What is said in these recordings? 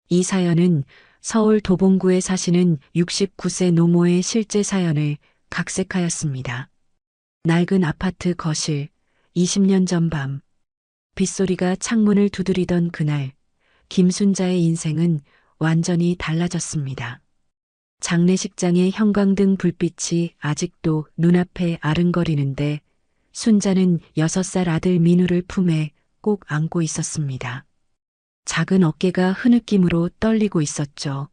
이 사연은 서울 도봉구에 사시는 69세 노모의 실제 사연을 각색하였습니다. 낡은 아파트 거실, 20년 전 밤, 빗소리가 창문을 두드리던 그날, 김순자의 인생은 완전히 달라졌습니다. 장례식장의 형광등 불빛이 아직도 눈앞에 아른거리는데 순자는 6살 아들 민우를 품에 꼭 안고 있었습니다. 작은 어깨가 흐느낌으로 떨리고 있었죠.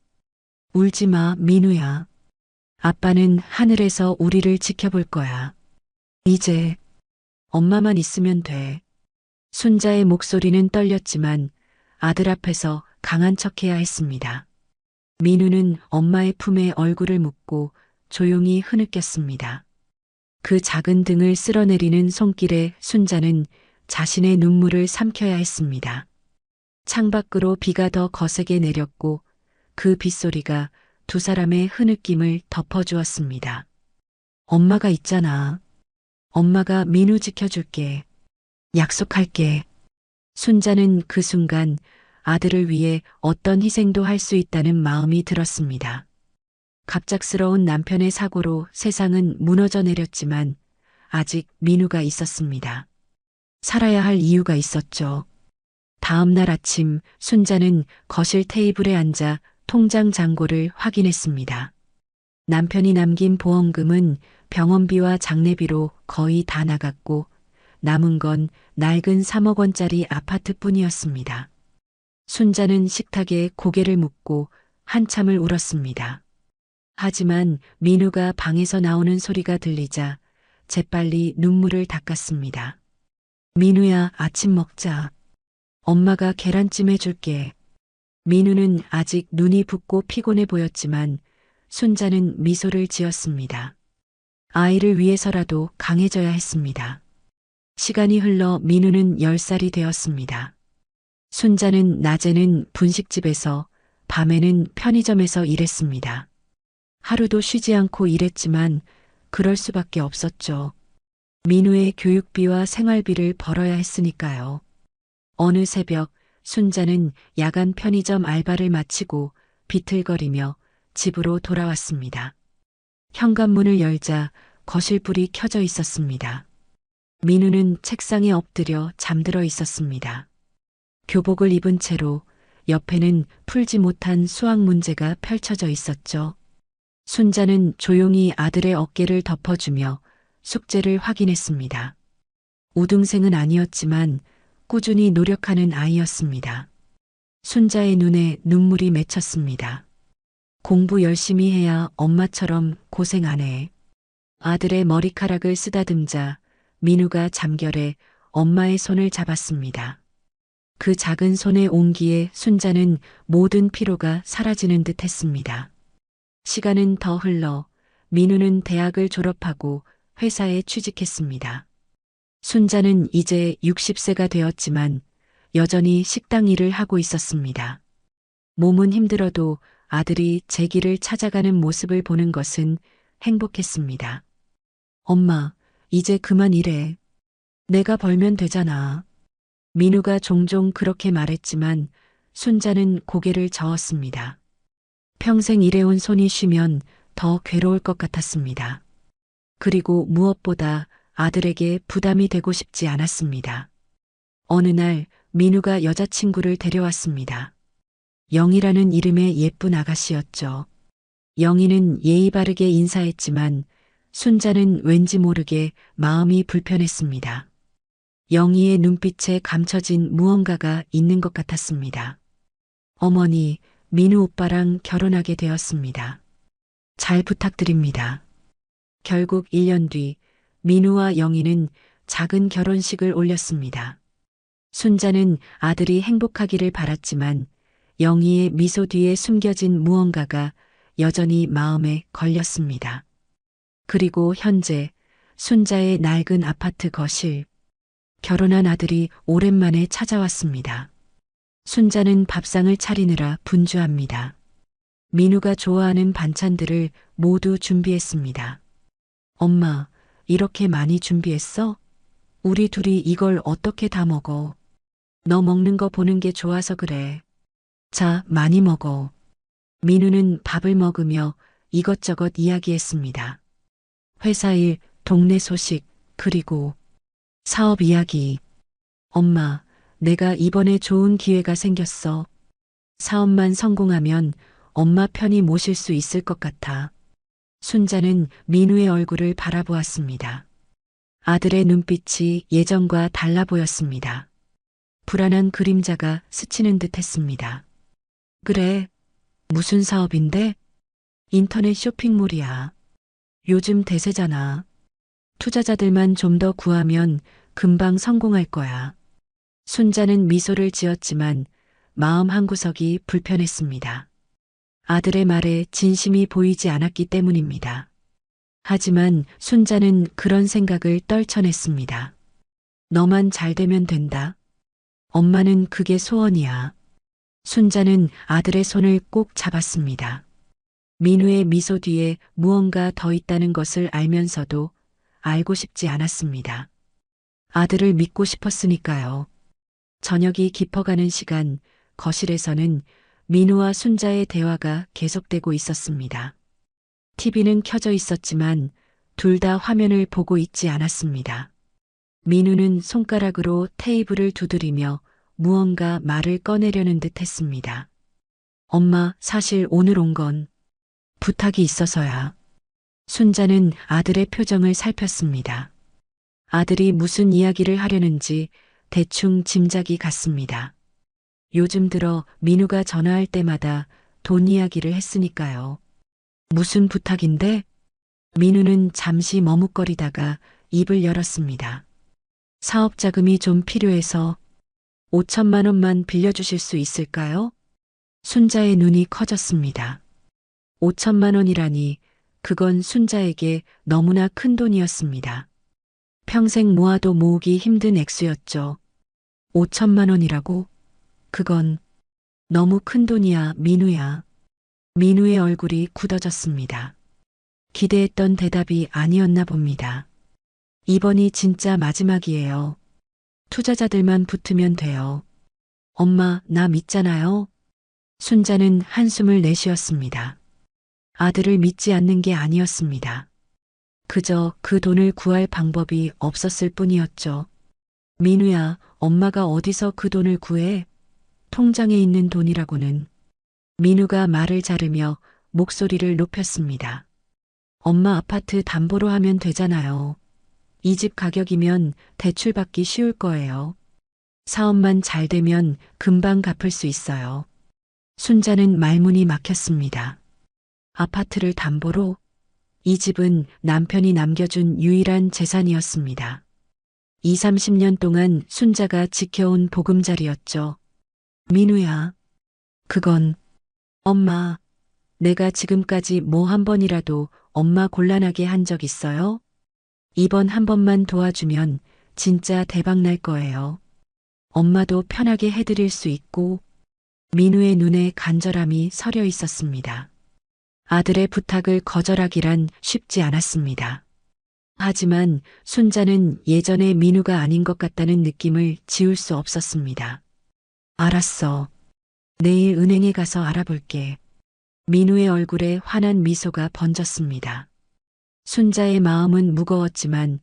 울지 마, 민우야. 아빠는 하늘에서 우리를 지켜볼 거야. 이제 엄마만 있으면 돼. 순자의 목소리는 떨렸지만 아들 앞에서 강한 척해야 했습니다. 민우는 엄마의 품에 얼굴을 묻고 조용히 흐느꼈습니다. 그 작은 등을 쓸어내리는 손길에 순자는 자신의 눈물을 삼켜야 했습니다. 창밖으로 비가 더 거세게 내렸고 그 빗소리가 두 사람의 흐느낌을 덮어주었습니다. 엄마가 있잖아. 엄마가 민우 지켜줄게. 약속할게. 순자는 그 순간 아들을 위해 어떤 희생도 할 수 있다는 마음이 들었습니다. 갑작스러운 남편의 사고로 세상은 무너져 내렸지만 아직 민우가 있었습니다. 살아야 할 이유가 있었죠. 다음 날 아침 순자는 거실 테이블에 앉아 통장 잔고를 확인했습니다. 남편이 남긴 보험금은 병원비와 장례비로 거의 다 나갔고 남은 건 낡은 3억 원짜리 아파트뿐이었습니다. 순자는 식탁에 고개를 묻고 한참을 울었습니다. 하지만 민우가 방에서 나오는 소리가 들리자 재빨리 눈물을 닦았습니다. 민우야, 아침 먹자. 엄마가 계란찜 해줄게. 민우는 아직 눈이 붓고 피곤해 보였지만 순자는 미소를 지었습니다. 아이를 위해서라도 강해져야 했습니다. 시간이 흘러 민우는 10살이 되었습니다. 순자는 낮에는 분식집에서 밤에는 편의점에서 일했습니다. 하루도 쉬지 않고 일했지만 그럴 수밖에 없었죠. 민우의 교육비와 생활비를 벌어야 했으니까요. 어느 새벽 순자는 야간 편의점 알바를 마치고 비틀거리며 집으로 돌아왔습니다. 현관문을 열자 거실불이 켜져 있었습니다. 민우는 책상에 엎드려 잠들어 있었습니다. 교복을 입은 채로 옆에는 풀지 못한 수학 문제가 펼쳐져 있었죠. 순자는 조용히 아들의 어깨를 덮어주며 숙제를 확인했습니다. 우등생은 아니었지만 꾸준히 노력하는 아이였습니다. 순자의 눈에 눈물이 맺혔습니다. 공부 열심히 해야 엄마처럼 고생 안 해. 아들의 머리카락을 쓰다듬자 민우가 잠결에 엄마의 손을 잡았습니다. 그 작은 손의 온기에 순자는 모든 피로가 사라지는 듯 했습니다. 시간은 더 흘러 민우는 대학을 졸업하고 회사에 취직했습니다. 순자는 이제 60세가 되었지만 여전히 식당 일을 하고 있었습니다. 몸은 힘들어도 아들이 제 길을 찾아가는 모습을 보는 것은 행복했습니다. 엄마, 이제 그만 일해. 내가 벌면 되잖아. 민우가 종종 그렇게 말했지만 순자는 고개를 저었습니다. 평생 일해온 손이 쉬면 더 괴로울 것 같았습니다. 그리고 무엇보다 아들에게 부담이 되고 싶지 않았습니다. 어느 날 민우가 여자친구를 데려왔습니다. 영희라는 이름의 예쁜 아가씨였죠. 영희는 예의 바르게 인사했지만 순자는 왠지 모르게 마음이 불편했습니다. 영희의 눈빛에 감춰진 무언가가 있는 것 같았습니다. 어머니, 민우 오빠랑 결혼하게 되었습니다. 잘 부탁드립니다. 결국 1년 뒤 민우와 영희는 작은 결혼식을 올렸습니다. 순자는 아들이 행복하기를 바랐지만 영희의 미소 뒤에 숨겨진 무언가가 여전히 마음에 걸렸습니다. 그리고 현재 순자의 낡은 아파트 거실, 결혼한 아들이 오랜만에 찾아왔습니다. 순자는 밥상을 차리느라 분주합니다. 민우가 좋아하는 반찬들을 모두 준비했습니다. 엄마, 이렇게 많이 준비했어? 우리 둘이 이걸 어떻게 다 먹어? 너 먹는 거 보는 게 좋아서 그래. 자, 많이 먹어. 민우는 밥을 먹으며 이것저것 이야기했습니다. 회사 일, 동네 소식, 그리고 사업 이야기. 엄마, 내가 이번에 좋은 기회가 생겼어. 사업만 성공하면 엄마 편히 모실 수 있을 것 같아. 순자는 민우의 얼굴을 바라보았습니다. 아들의 눈빛이 예전과 달라 보였습니다. 불안한 그림자가 스치는 듯 했습니다. 그래, 무슨 사업인데? 인터넷 쇼핑몰이야. 요즘 대세잖아. 투자자들만 좀 더 구하면 금방 성공할 거야. 순자는 미소를 지었지만 마음 한구석이 불편했습니다. 아들의 말에 진심이 보이지 않았기 때문입니다. 하지만 순자는 그런 생각을 떨쳐냈습니다. 너만 잘 되면 된다. 엄마는 그게 소원이야. 순자는 아들의 손을 꼭 잡았습니다. 민우의 미소 뒤에 무언가 더 있다는 것을 알면서도 알고 싶지 않았습니다. 아들을 믿고 싶었으니까요. 저녁이 깊어가는 시간, 거실에서는 민우와 순자의 대화가 계속되고 있었습니다. TV는 켜져 있었지만 둘 다 화면을 보고 있지 않았습니다. 민우는 손가락으로 테이블을 두드리며 무언가 말을 꺼내려는 듯 했습니다. 엄마, 사실 오늘 온 건 부탁이 있어서야. 순자는 아들의 표정을 살폈습니다. 아들이 무슨 이야기를 하려는지 대충 짐작이 갔습니다. 요즘 들어 민우가 전화할 때마다 돈 이야기를 했으니까요. 무슨 부탁인데? 민우는 잠시 머뭇거리다가 입을 열었습니다. 사업 자금이 좀 필요해서 5천만 원만 빌려주실 수 있을까요? 순자의 눈이 커졌습니다. 5천만 원이라니 그건 순자에게 너무나 큰 돈이었습니다. 평생 모아도 모으기 힘든 액수였죠. 5천만 원이라고? 그건 너무 큰 돈이야, 민우야. 민우의 얼굴이 굳어졌습니다. 기대했던 대답이 아니었나 봅니다. 이번이 진짜 마지막이에요. 투자자들만 붙으면 돼요. 엄마, 나 믿잖아요. 순자는 한숨을 내쉬었습니다. 아들을 믿지 않는 게 아니었습니다. 그저 그 돈을 구할 방법이 없었을 뿐이었죠. 민우야, 엄마가 어디서 그 돈을 구해? 통장에 있는 돈이라고는. 민우가 말을 자르며 목소리를 높였습니다. 엄마 아파트 담보로 하면 되잖아요. 이 집 가격이면 대출받기 쉬울 거예요. 사업만 잘 되면 금방 갚을 수 있어요. 순자는 말문이 막혔습니다. 아파트를 담보로? 이 집은 남편이 남겨준 유일한 재산이었습니다. 20, 30년 동안 순자가 지켜온 보금자리였죠. 민우야, 그건 엄마, 내가 지금까지 뭐 한 번이라도 엄마 곤란하게 한 적 있어요? 이번 한 번만 도와주면 진짜 대박 날 거예요. 엄마도 편하게 해드릴 수 있고. 민우의 눈에 간절함이 서려 있었습니다. 아들의 부탁을 거절하기란 쉽지 않았습니다. 하지만 순자는 예전의 민우가 아닌 것 같다는 느낌을 지울 수 없었습니다. 알았어. 내일 은행에 가서 알아볼게. 민우의 얼굴에 환한 미소가 번졌습니다. 순자의 마음은 무거웠지만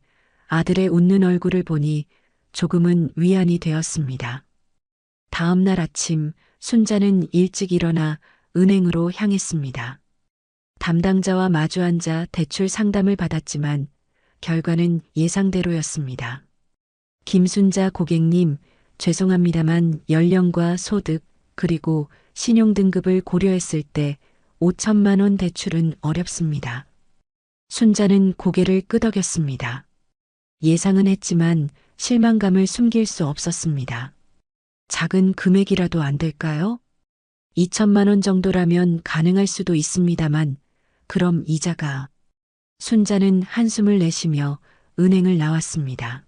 아들의 웃는 얼굴을 보니 조금은 위안이 되었습니다. 다음 날 아침 순자는 일찍 일어나 은행으로 향했습니다. 담당자와 마주 앉아 대출 상담을 받았지만 결과는 예상대로였습니다. 김순자 고객님, 죄송합니다만 연령과 소득 그리고 신용등급을 고려했을 때 5천만 원 대출은 어렵습니다. 순자는 고개를 끄덕였습니다. 예상은 했지만 실망감을 숨길 수 없었습니다. 작은 금액이라도 안 될까요? 2천만 원 정도라면 가능할 수도 있습니다만 그럼 이자가. 순자는 한숨을 내쉬며 은행을 나왔습니다.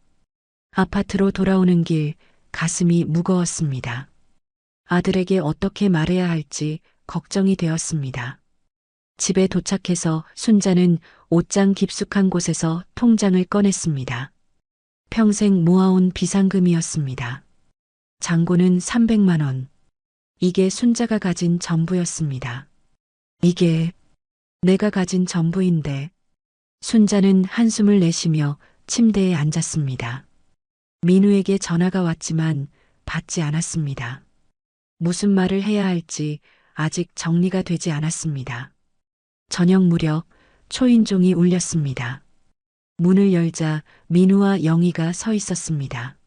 아파트로 돌아오는 길 가슴이 무거웠습니다. 아들에게 어떻게 말해야 할지 걱정이 되었습니다. 집에 도착해서 순자는 옷장 깊숙한 곳에서 통장을 꺼냈습니다. 평생 모아온 비상금이었습니다. 잔고는 300만 원. 이게 순자가 가진 전부였습니다. 이게 내가 가진 전부인데. 순자는 한숨을 내쉬며 침대에 앉았습니다. 민우에게 전화가 왔지만 받지 않았습니다. 무슨 말을 해야 할지 아직 정리가 되지 않았습니다. 저녁 무렵 초인종이 울렸습니다. 문을 열자 민우와 영희가 서 있었습니다.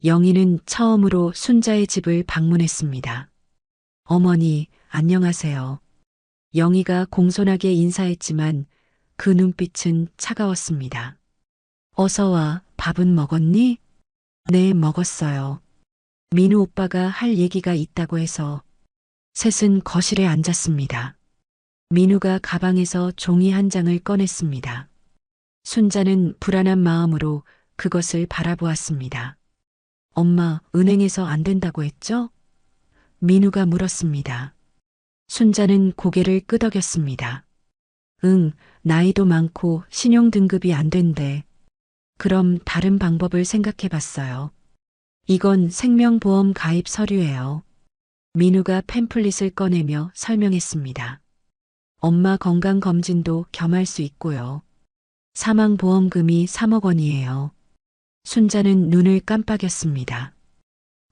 영희는 처음으로 순자의 집을 방문했습니다. 어머니, 안녕하세요. 영희가 공손하게 인사했지만 그 눈빛은 차가웠습니다. 어서 와, 밥은 먹었니? 네, 먹었어요. 민우 오빠가 할 얘기가 있다고 해서. 셋은 거실에 앉았습니다. 민우가 가방에서 종이 한 장을 꺼냈습니다. 순자는 불안한 마음으로 그것을 바라보았습니다. 엄마, 은행에서 안 된다고 했죠? 민우가 물었습니다. 순자는 고개를 끄덕였습니다. 응, 나이도 많고 신용등급이 안 된대. 그럼 다른 방법을 생각해 봤어요. 이건 생명보험 가입 서류예요. 민우가 팸플릿을 꺼내며 설명했습니다. 엄마 건강검진도 겸할 수 있고요. 사망보험금이 3억 원이에요. 순자는 눈을 깜빡였습니다.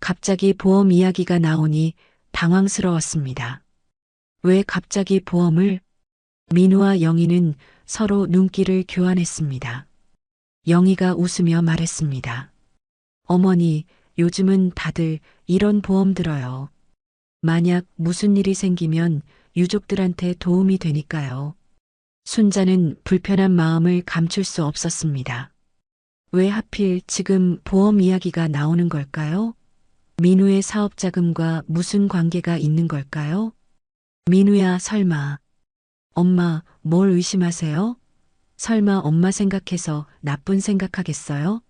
갑자기 보험 이야기가 나오니 당황스러웠습니다. 왜 갑자기 보험을? 민우와 영희는 서로 눈길을 교환했습니다. 영희가 웃으며 말했습니다. 어머니, 요즘은 다들 이런 보험 들어요. 만약 무슨 일이 생기면 유족들한테 도움이 되니까요. 순자는 불편한 마음을 감출 수 없었습니다. 왜 하필 지금 보험 이야기가 나오는 걸까요? 민우의 사업 자금과 무슨 관계가 있는 걸까요? 민우야, 설마. 엄마, 뭘 의심하세요? 설마 엄마 생각해서 나쁜 생각하겠어요?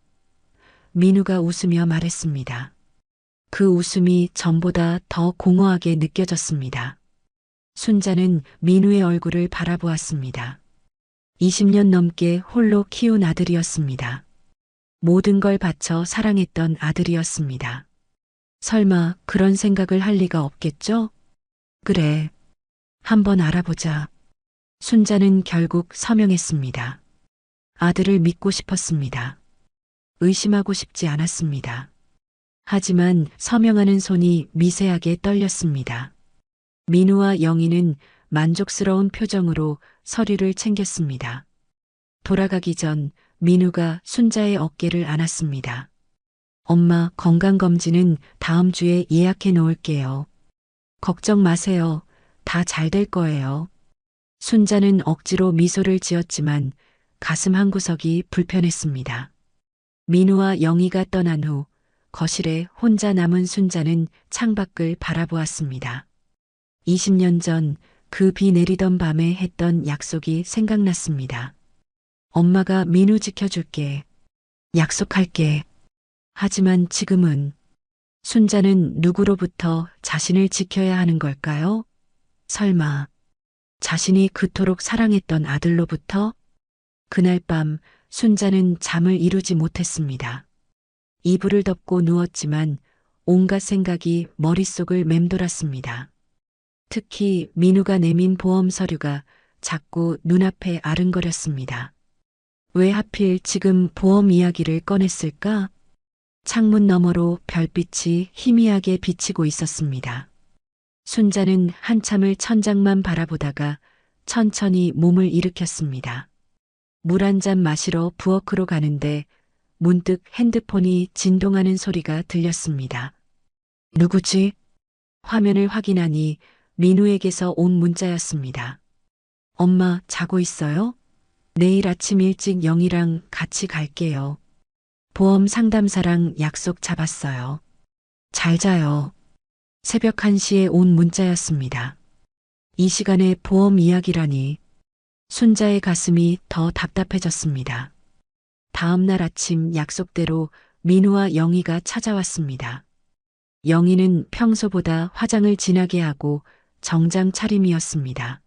민우가 웃으며 말했습니다. 그 웃음이 전보다 더 공허하게 느껴졌습니다. 순자는 민우의 얼굴을 바라보았습니다. 20년 넘게 홀로 키운 아들이었습니다. 모든 걸 바쳐 사랑했던 아들이었습니다. 설마 그런 생각을 할 리가 없겠죠? 그래. 한번 알아보자. 순자는 결국 서명했습니다. 아들을 믿고 싶었습니다. 의심하고 싶지 않았습니다. 하지만 서명하는 손이 미세하게 떨렸습니다. 민우와 영희는 만족스러운 표정으로 서류를 챙겼습니다. 돌아가기 전 민우가 순자의 어깨를 안았습니다. 엄마, 건강검진은 다음 주에 예약해 놓을게요. 걱정 마세요. 다 잘 될 거예요. 순자는 억지로 미소를 지었지만 가슴 한구석이 불편했습니다. 민우와 영희가 떠난 후 거실에 혼자 남은 순자는 창밖을 바라보았습니다. 20년 전 그 비 내리던 밤에 했던 약속이 생각났습니다. 엄마가 민우 지켜줄게. 약속할게. 하지만 지금은 순자는 누구로부터 자신을 지켜야 하는 걸까요? 설마 자신이 그토록 사랑했던 아들로부터? 그날 밤 순자는 잠을 이루지 못했습니다. 이불을 덮고 누웠지만 온갖 생각이 머릿속을 맴돌았습니다. 특히 민우가 내민 보험 서류가 자꾸 눈앞에 아른거렸습니다. 왜 하필 지금 보험 이야기를 꺼냈을까? 창문 너머로 별빛이 희미하게 비치고 있었습니다. 순자는 한참을 천장만 바라보다가 천천히 몸을 일으켰습니다. 물 한 잔 마시러 부엌으로 가는데 문득 핸드폰이 진동하는 소리가 들렸습니다. 누구지? 화면을 확인하니 민우에게서 온 문자였습니다. 엄마, 자고 있어요? 내일 아침 일찍 영희랑 같이 갈게요. 보험 상담사랑 약속 잡았어요. 잘 자요. 새벽 1시에 온 문자였습니다. 이 시간에 보험 이야기라니. 순자의 가슴이 더 답답해졌습니다. 다음 날 아침 약속대로 민우와 영희가 찾아왔습니다. 영희는 평소보다 화장을 진하게 하고 정장 차림이었습니다.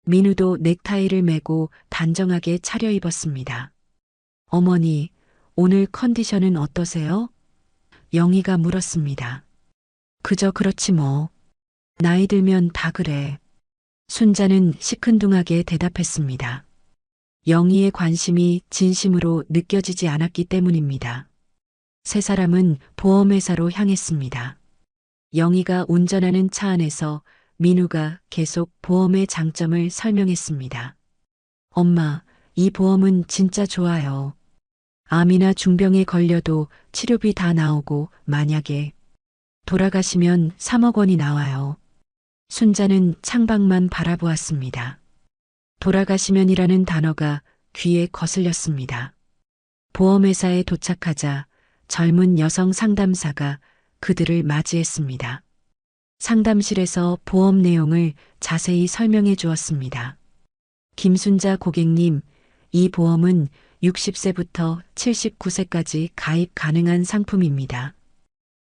민우도 넥타이를 매고 단정하게 차려입었습니다. 어머니, 오늘 컨디션은 어떠세요? 영희가 물었습니다. 그저 그렇지 뭐. 나이 들면 다 그래. 순자는 시큰둥하게 대답했습니다. 영희의 관심이 진심으로 느껴지지 않았기 때문입니다. 세 사람은 보험회사로 향했습니다. 영희가 운전하는 차 안에서 민우가 계속 보험의 장점을 설명했습니다. 엄마, 이 보험은 진짜 좋아요. 암이나 중병에 걸려도 치료비 다 나오고 만약에 돌아가시면 3억 원이 나와요. 순자는 창밖만 바라보았습니다. 돌아가시면이라는 단어가 귀에 거슬렸습니다. 보험회사에 도착하자 젊은 여성 상담사가 그들을 맞이했습니다. 상담실에서 보험 내용을 자세히 설명해 주었습니다. 김순자 고객님, 이 보험은 60세부터 79세까지 가입 가능한 상품입니다.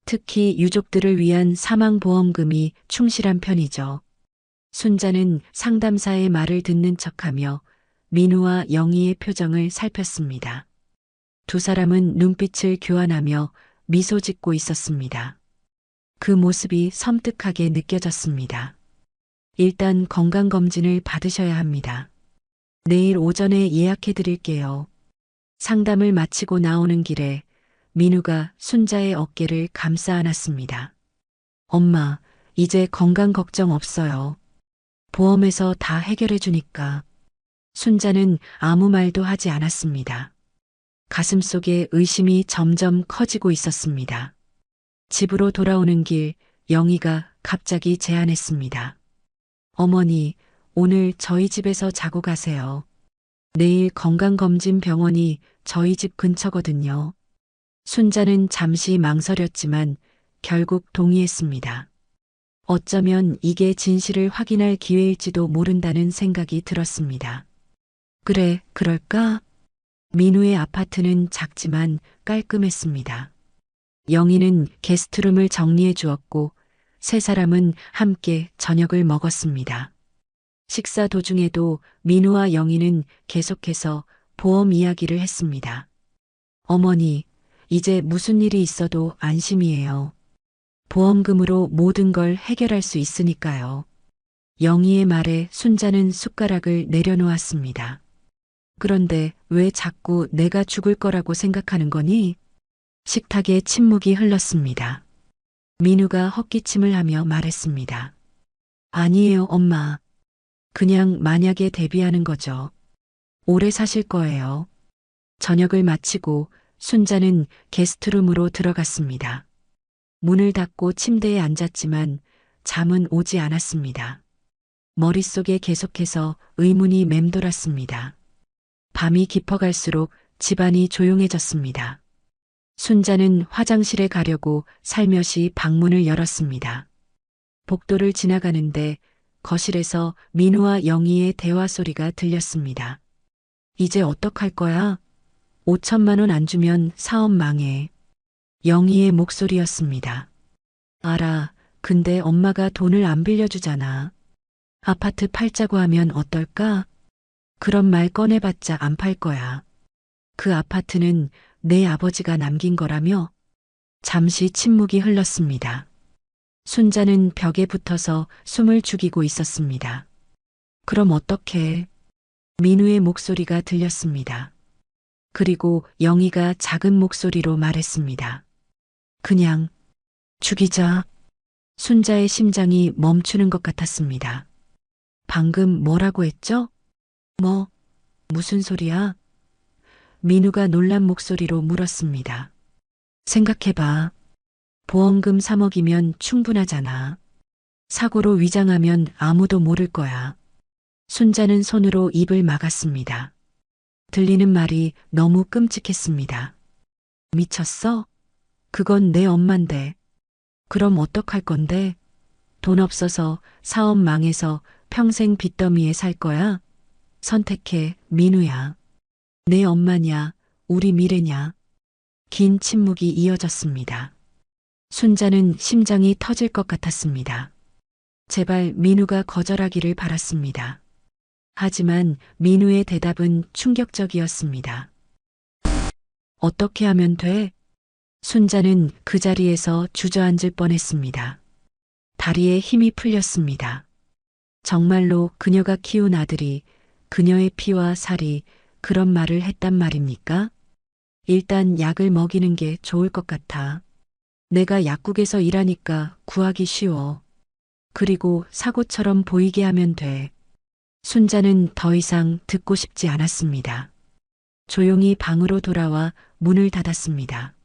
특히 유족들을 위한 사망보험금이 충실한 편이죠. 순자는 상담사의 말을 듣는 척하며 민우와 영희의 표정을 살폈습니다. 두 사람은 눈빛을 교환하며 미소 짓고 있었습니다. 그 모습이 섬뜩하게 느껴졌습니다. 일단 건강검진을 받으셔야 합니다. 내일 오전에 예약해 드릴게요. 상담을 마치고 나오는 길에 민우가 순자의 어깨를 감싸 안았습니다. 엄마, 이제 건강 걱정 없어요. 보험에서 다 해결해 주니까. 순자는 아무 말도 하지 않았습니다. 가슴속에 의심이 점점 커지고 있었습니다. 집으로 돌아오는 길, 영희가 갑자기 제안했습니다. 어머니, 오늘 저희 집에서 자고 가세요. 내일 건강검진 병원이 저희 집 근처거든요. 순자는 잠시 망설였지만 결국 동의했습니다. 어쩌면 이게 진실을 확인할 기회일지도 모른다는 생각이 들었습니다. 그래, 그럴까? 민우의 아파트는 작지만 깔끔했습니다. 영희는 게스트룸을 정리해 주었고 세 사람은 함께 저녁을 먹었습니다. 식사 도중에도 민우와 영희는 계속해서 보험 이야기를 했습니다. 어머니, 이제 무슨 일이 있어도 안심이에요. 보험금으로 모든 걸 해결할 수 있으니까요. 영희의 말에 순자는 숟가락을 내려놓았습니다. 그런데 왜 자꾸 내가 죽을 거라고 생각하는 거니? 식탁에 침묵이 흘렀습니다. 민우가 헛기침을 하며 말했습니다. 아니에요, 엄마. 그냥 만약에 대비하는 거죠. 오래 사실 거예요. 저녁을 마치고 순자는 게스트룸으로 들어갔습니다. 문을 닫고 침대에 앉았지만 잠은 오지 않았습니다. 머릿속에 계속해서 의문이 맴돌았습니다. 밤이 깊어갈수록 집안이 조용해졌습니다. 순자는 화장실에 가려고 살며시 방문을 열었습니다. 복도를 지나가는데 거실에서 민우와 영희의 대화 소리가 들렸습니다. 이제 어떡할 거야? 5천만 원 안 주면 사업 망해. 영희의 목소리였습니다. 알아. 근데 엄마가 돈을 안 빌려주잖아. 아파트 팔자고 하면 어떨까? 그런 말 꺼내봤자 안 팔 거야. 그 아파트는 내 아버지가 남긴 거라며? 잠시 침묵이 흘렀습니다. 순자는 벽에 붙어서 숨을 죽이고 있었습니다. 그럼 어떡해? 민우의 목소리가 들렸습니다. 그리고 영희가 작은 목소리로 말했습니다. 그냥 죽이자. 순자의 심장이 멈추는 것 같았습니다. 방금 뭐라고 했죠? 무슨 소리야? 민우가 놀란 목소리로 물었습니다. 생각해봐. 보험금 3억이면 충분하잖아. 사고로 위장하면 아무도 모를 거야. 순자는 손으로 입을 막았습니다. 들리는 말이 너무 끔찍했습니다. 미쳤어? 그건 내 엄만데. 그럼 어떡할 건데? 돈 없어서 사업 망해서 평생 빚더미에 살 거야? 선택해, 민우야. 내 엄마냐, 우리 미래냐. 긴 침묵이 이어졌습니다. 순자는 심장이 터질 것 같았습니다. 제발 민우가 거절하기를 바랐습니다. 하지만 민우의 대답은 충격적이었습니다. 어떻게 하면 돼? 순자는 그 자리에서 주저앉을 뻔했습니다. 다리에 힘이 풀렸습니다. 정말로 그녀가 키운 아들이 그녀의 피와 살이 그런 말을 했단 말입니까? 일단 약을 먹이는 게 좋을 것 같아. 내가 약국에서 일하니까 구하기 쉬워. 그리고 사고처럼 보이게 하면 돼. 순자는 더 이상 듣고 싶지 않았습니다. 조용히 방으로 돌아와 문을 닫았습니다.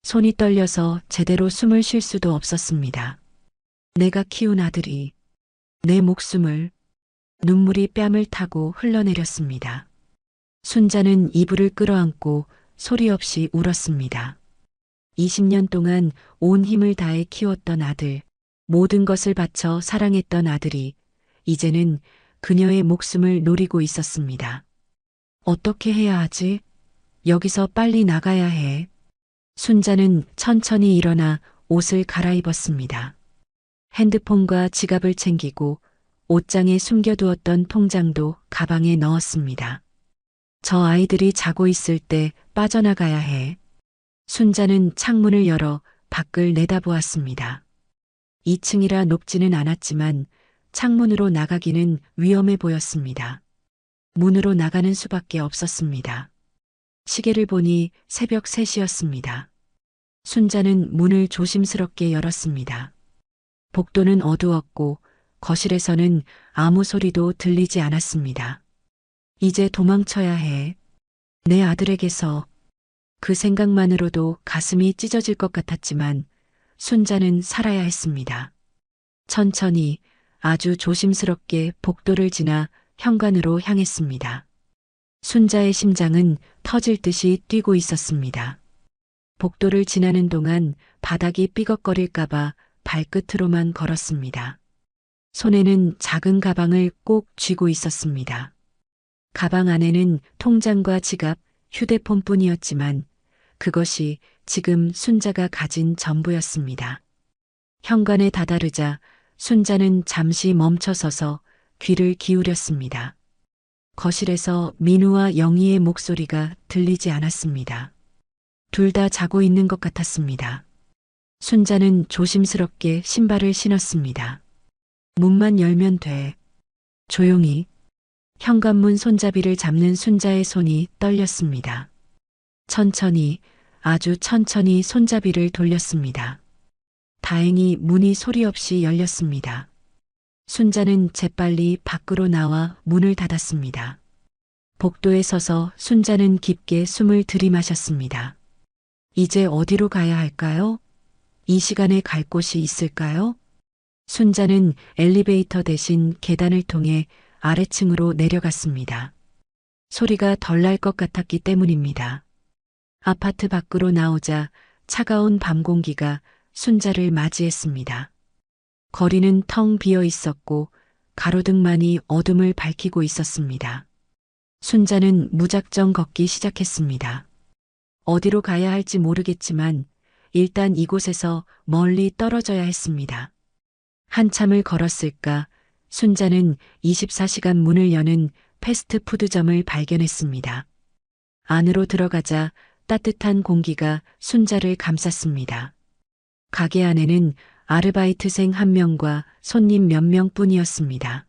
손이 떨려서 제대로 숨을 쉴 수도 없었습니다. 내가 키운 아들이 내 목숨을 눈물이 뺨을 타고 흘러내렸습니다. 순자는 이불을 끌어안고 소리 없이 울었습니다. 20년 동안 온 힘을 다해 키웠던 아들, 모든 것을 바쳐 사랑했던 아들이 이제는 그녀의 목숨을 노리고 있었습니다. 어떻게 해야 하지? 여기서 빨리 나가야 해. 순자는 천천히 일어나 옷을 갈아입었습니다. 핸드폰과 지갑을 챙기고 옷장에 숨겨두었던 통장도 가방에 넣었습니다. 저 아이들이 자고 있을 때 빠져나가야 해. 순자는 창문을 열어 밖을 내다보았습니다. 2층이라 높지는 않았지만 창문으로 나가기는 위험해 보였습니다. 문으로 나가는 수밖에 없었습니다. 시계를 보니 새벽 3시였습니다. 순자는 문을 조심스럽게 열었습니다. 복도는 어두웠고 거실에서는 아무 소리도 들리지 않았습니다. 이제 도망쳐야 해. 내 아들에게서. 그 생각만으로도 가슴이 찢어질 것 같았지만 순자는 살아야 했습니다. 천천히 아주 조심스럽게 복도를 지나 현관으로 향했습니다. 순자의 심장은 터질 듯이 뛰고 있었습니다. 복도를 지나는 동안 바닥이 삐걱거릴까봐 발끝으로만 걸었습니다. 손에는 작은 가방을 꼭 쥐고 있었습니다. 가방 안에는 통장과 지갑, 휴대폰뿐이었지만 그것이 지금 순자가 가진 전부였습니다. 현관에 다다르자 순자는 잠시 멈춰서서 귀를 기울였습니다. 거실에서 민우와 영희의 목소리가 들리지 않았습니다. 둘 다 자고 있는 것 같았습니다. 순자는 조심스럽게 신발을 신었습니다. 문만 열면 돼. 조용히. 현관문 손잡이를 잡는 순자의 손이 떨렸습니다. 천천히, 아주 천천히 손잡이를 돌렸습니다. 다행히 문이 소리 없이 열렸습니다. 순자는 재빨리 밖으로 나와 문을 닫았습니다. 복도에 서서 순자는 깊게 숨을 들이마셨습니다. 이제 어디로 가야 할까요? 이 시간에 갈 곳이 있을까요? 순자는 엘리베이터 대신 계단을 통해 아래층으로 내려갔습니다. 소리가 덜 날 것 같았기 때문입니다. 아파트 밖으로 나오자 차가운 밤 공기가 순자를 맞이했습니다. 거리는 텅 비어 있었고 가로등만이 어둠을 밝히고 있었습니다. 순자는 무작정 걷기 시작했습니다. 어디로 가야 할지 모르겠지만 일단 이곳에서 멀리 떨어져야 했습니다. 한참을 걸었을까 순자는 24시간 문을 여는 패스트푸드점을 발견했습니다. 안으로 들어가자 따뜻한 공기가 순자를 감쌌습니다. 가게 안에는 아르바이트생 1명과 손님 몇 명뿐이었습니다.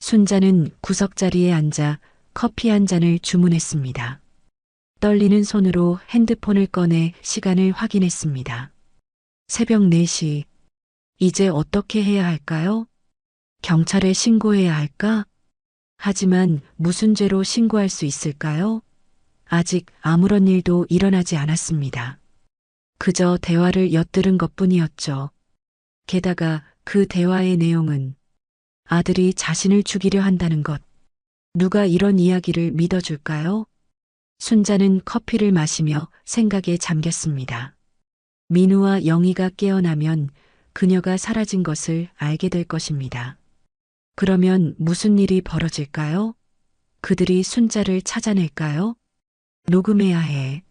순자는 구석자리에 앉아 커피 한 잔을 주문했습니다. 떨리는 손으로 핸드폰을 꺼내 시간을 확인했습니다. 새벽 4시. 이제 어떻게 해야 할까요? 경찰에 신고해야 할까? 하지만 무슨 죄로 신고할 수 있을까요? 아직 아무런 일도 일어나지 않았습니다. 그저 대화를 엿들은 것뿐이었죠. 게다가 그 대화의 내용은 아들이 자신을 죽이려 한다는 것. 누가 이런 이야기를 믿어줄까요? 순자는 커피를 마시며 생각에 잠겼습니다. 민우와 영희가 깨어나면 그녀가 사라진 것을 알게 될 것입니다. 그러면 무슨 일이 벌어질까요? 그들이 순자를 찾아낼까요? 녹음해야 해.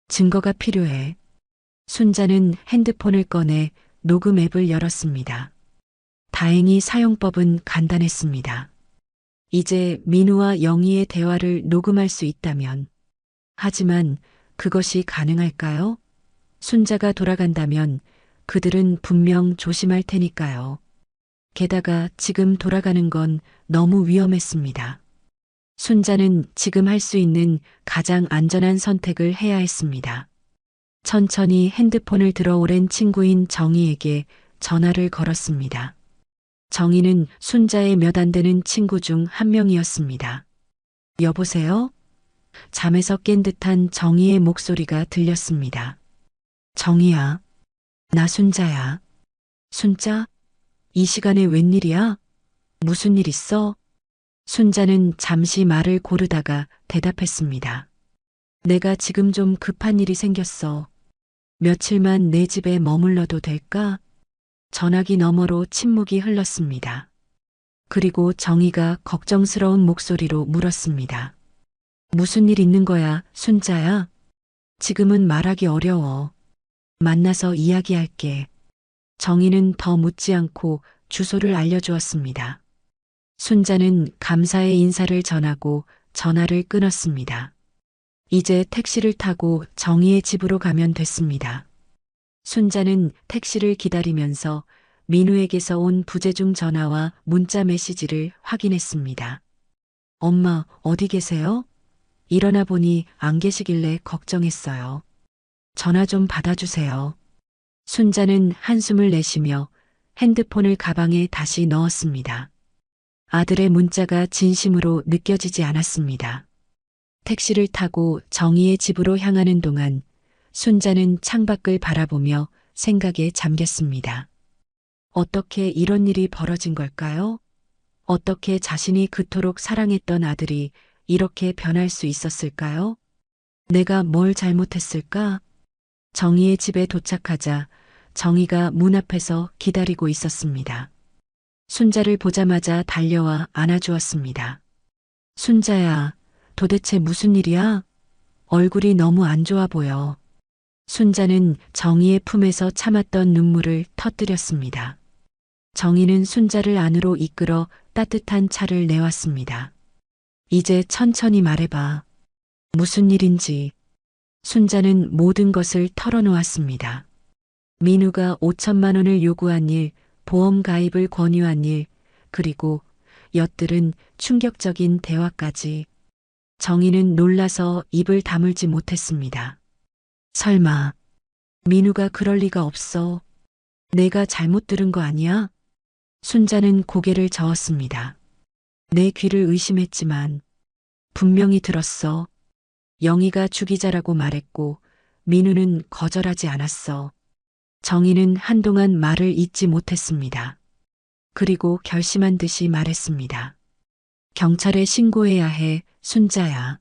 증거가 필요해. 순자는 핸드폰을 꺼내 녹음 앱을 열었습니다. 다행히 사용법은 간단했습니다. 이제 민우와 영희의 대화를 녹음할 수 있다면. 하지만 그것이 가능할까요? 순자가 돌아간다면 그들은 분명 조심할 테니까요. 게다가 지금 돌아가는 건 너무 위험했습니다. 순자는 지금 할 수 있는 가장 안전한 선택을 해야 했습니다. 천천히 핸드폰을 들어 오랜 친구인 정희에게 전화를 걸었습니다. 정희는 순자의 몇 안 되는 친구 중 한 명이었습니다. 여보세요? 잠에서 깬 듯한 정희의 목소리가 들렸습니다. 정희야, 나 순자야. 순자? 이 시간에 웬일이야? 무슨 일 있어? 순자는 잠시 말을 고르다가 대답했습니다. 내가 지금 좀 급한 일이 생겼어. 며칠만 내 집에 머물러도 될까? 전화기 너머로 침묵이 흘렀습니다. 그리고 정희가 걱정스러운 목소리로 물었습니다. 무슨 일 있는 거야, 순자야? 지금은 말하기 어려워. 만나서 이야기할게. 정희는 더 묻지 않고 주소를 알려주었습니다. 순자는 감사의 인사를 전하고 전화를 끊었습니다. 이제 택시를 타고 정희의 집으로 가면 됐습니다. 순자는 택시를 기다리면서 민우에게서 온 부재중 전화와 문자 메시지를 확인했습니다. 엄마, 어디 계세요? 일어나 보니 안 계시길래 걱정했어요. 전화 좀 받아주세요. 순자는 한숨을 내쉬며 핸드폰을 가방에 다시 넣었습니다. 아들의 문자가 진심으로 느껴지지 않았습니다. 택시를 타고 정희의 집으로 향하는 동안 순자는 창밖을 바라보며 생각에 잠겼습니다. 어떻게 이런 일이 벌어진 걸까요? 어떻게 자신이 그토록 사랑했던 아들이 이렇게 변할 수 있었을까요? 내가 뭘 잘못했을까? 정희의 집에 도착하자 정희가 문 앞에서 기다리고 있었습니다. 순자를 보자마자 달려와 안아주었습니다. 순자야, 도대체 무슨 일이야? 얼굴이 너무 안 좋아 보여. 순자는 정희의 품에서 참았던 눈물을 터뜨렸습니다. 정희는 순자를 안으로 이끌어 따뜻한 차를 내왔습니다. 이제 천천히 말해봐. 무슨 일인지. 순자는 모든 것을 털어놓았습니다. 민우가 5천만 원을 요구한 일, 보험 가입을 권유한 일, 그리고 엿들은 충격적인 대화까지. 정희는 놀라서 입을 다물지 못했습니다. 설마, 민우가 그럴 리가 없어. 내가 잘못 들은 거 아니야? 순자는 고개를 저었습니다. 내 귀를 의심했지만 분명히 들었어. 영희가 주기자라고 말했고 민우는 거절하지 않았어. 정희는 한동안 말을 잇지 못했습니다. 그리고 결심한 듯이 말했습니다. 경찰에 신고해야 해, 순자야.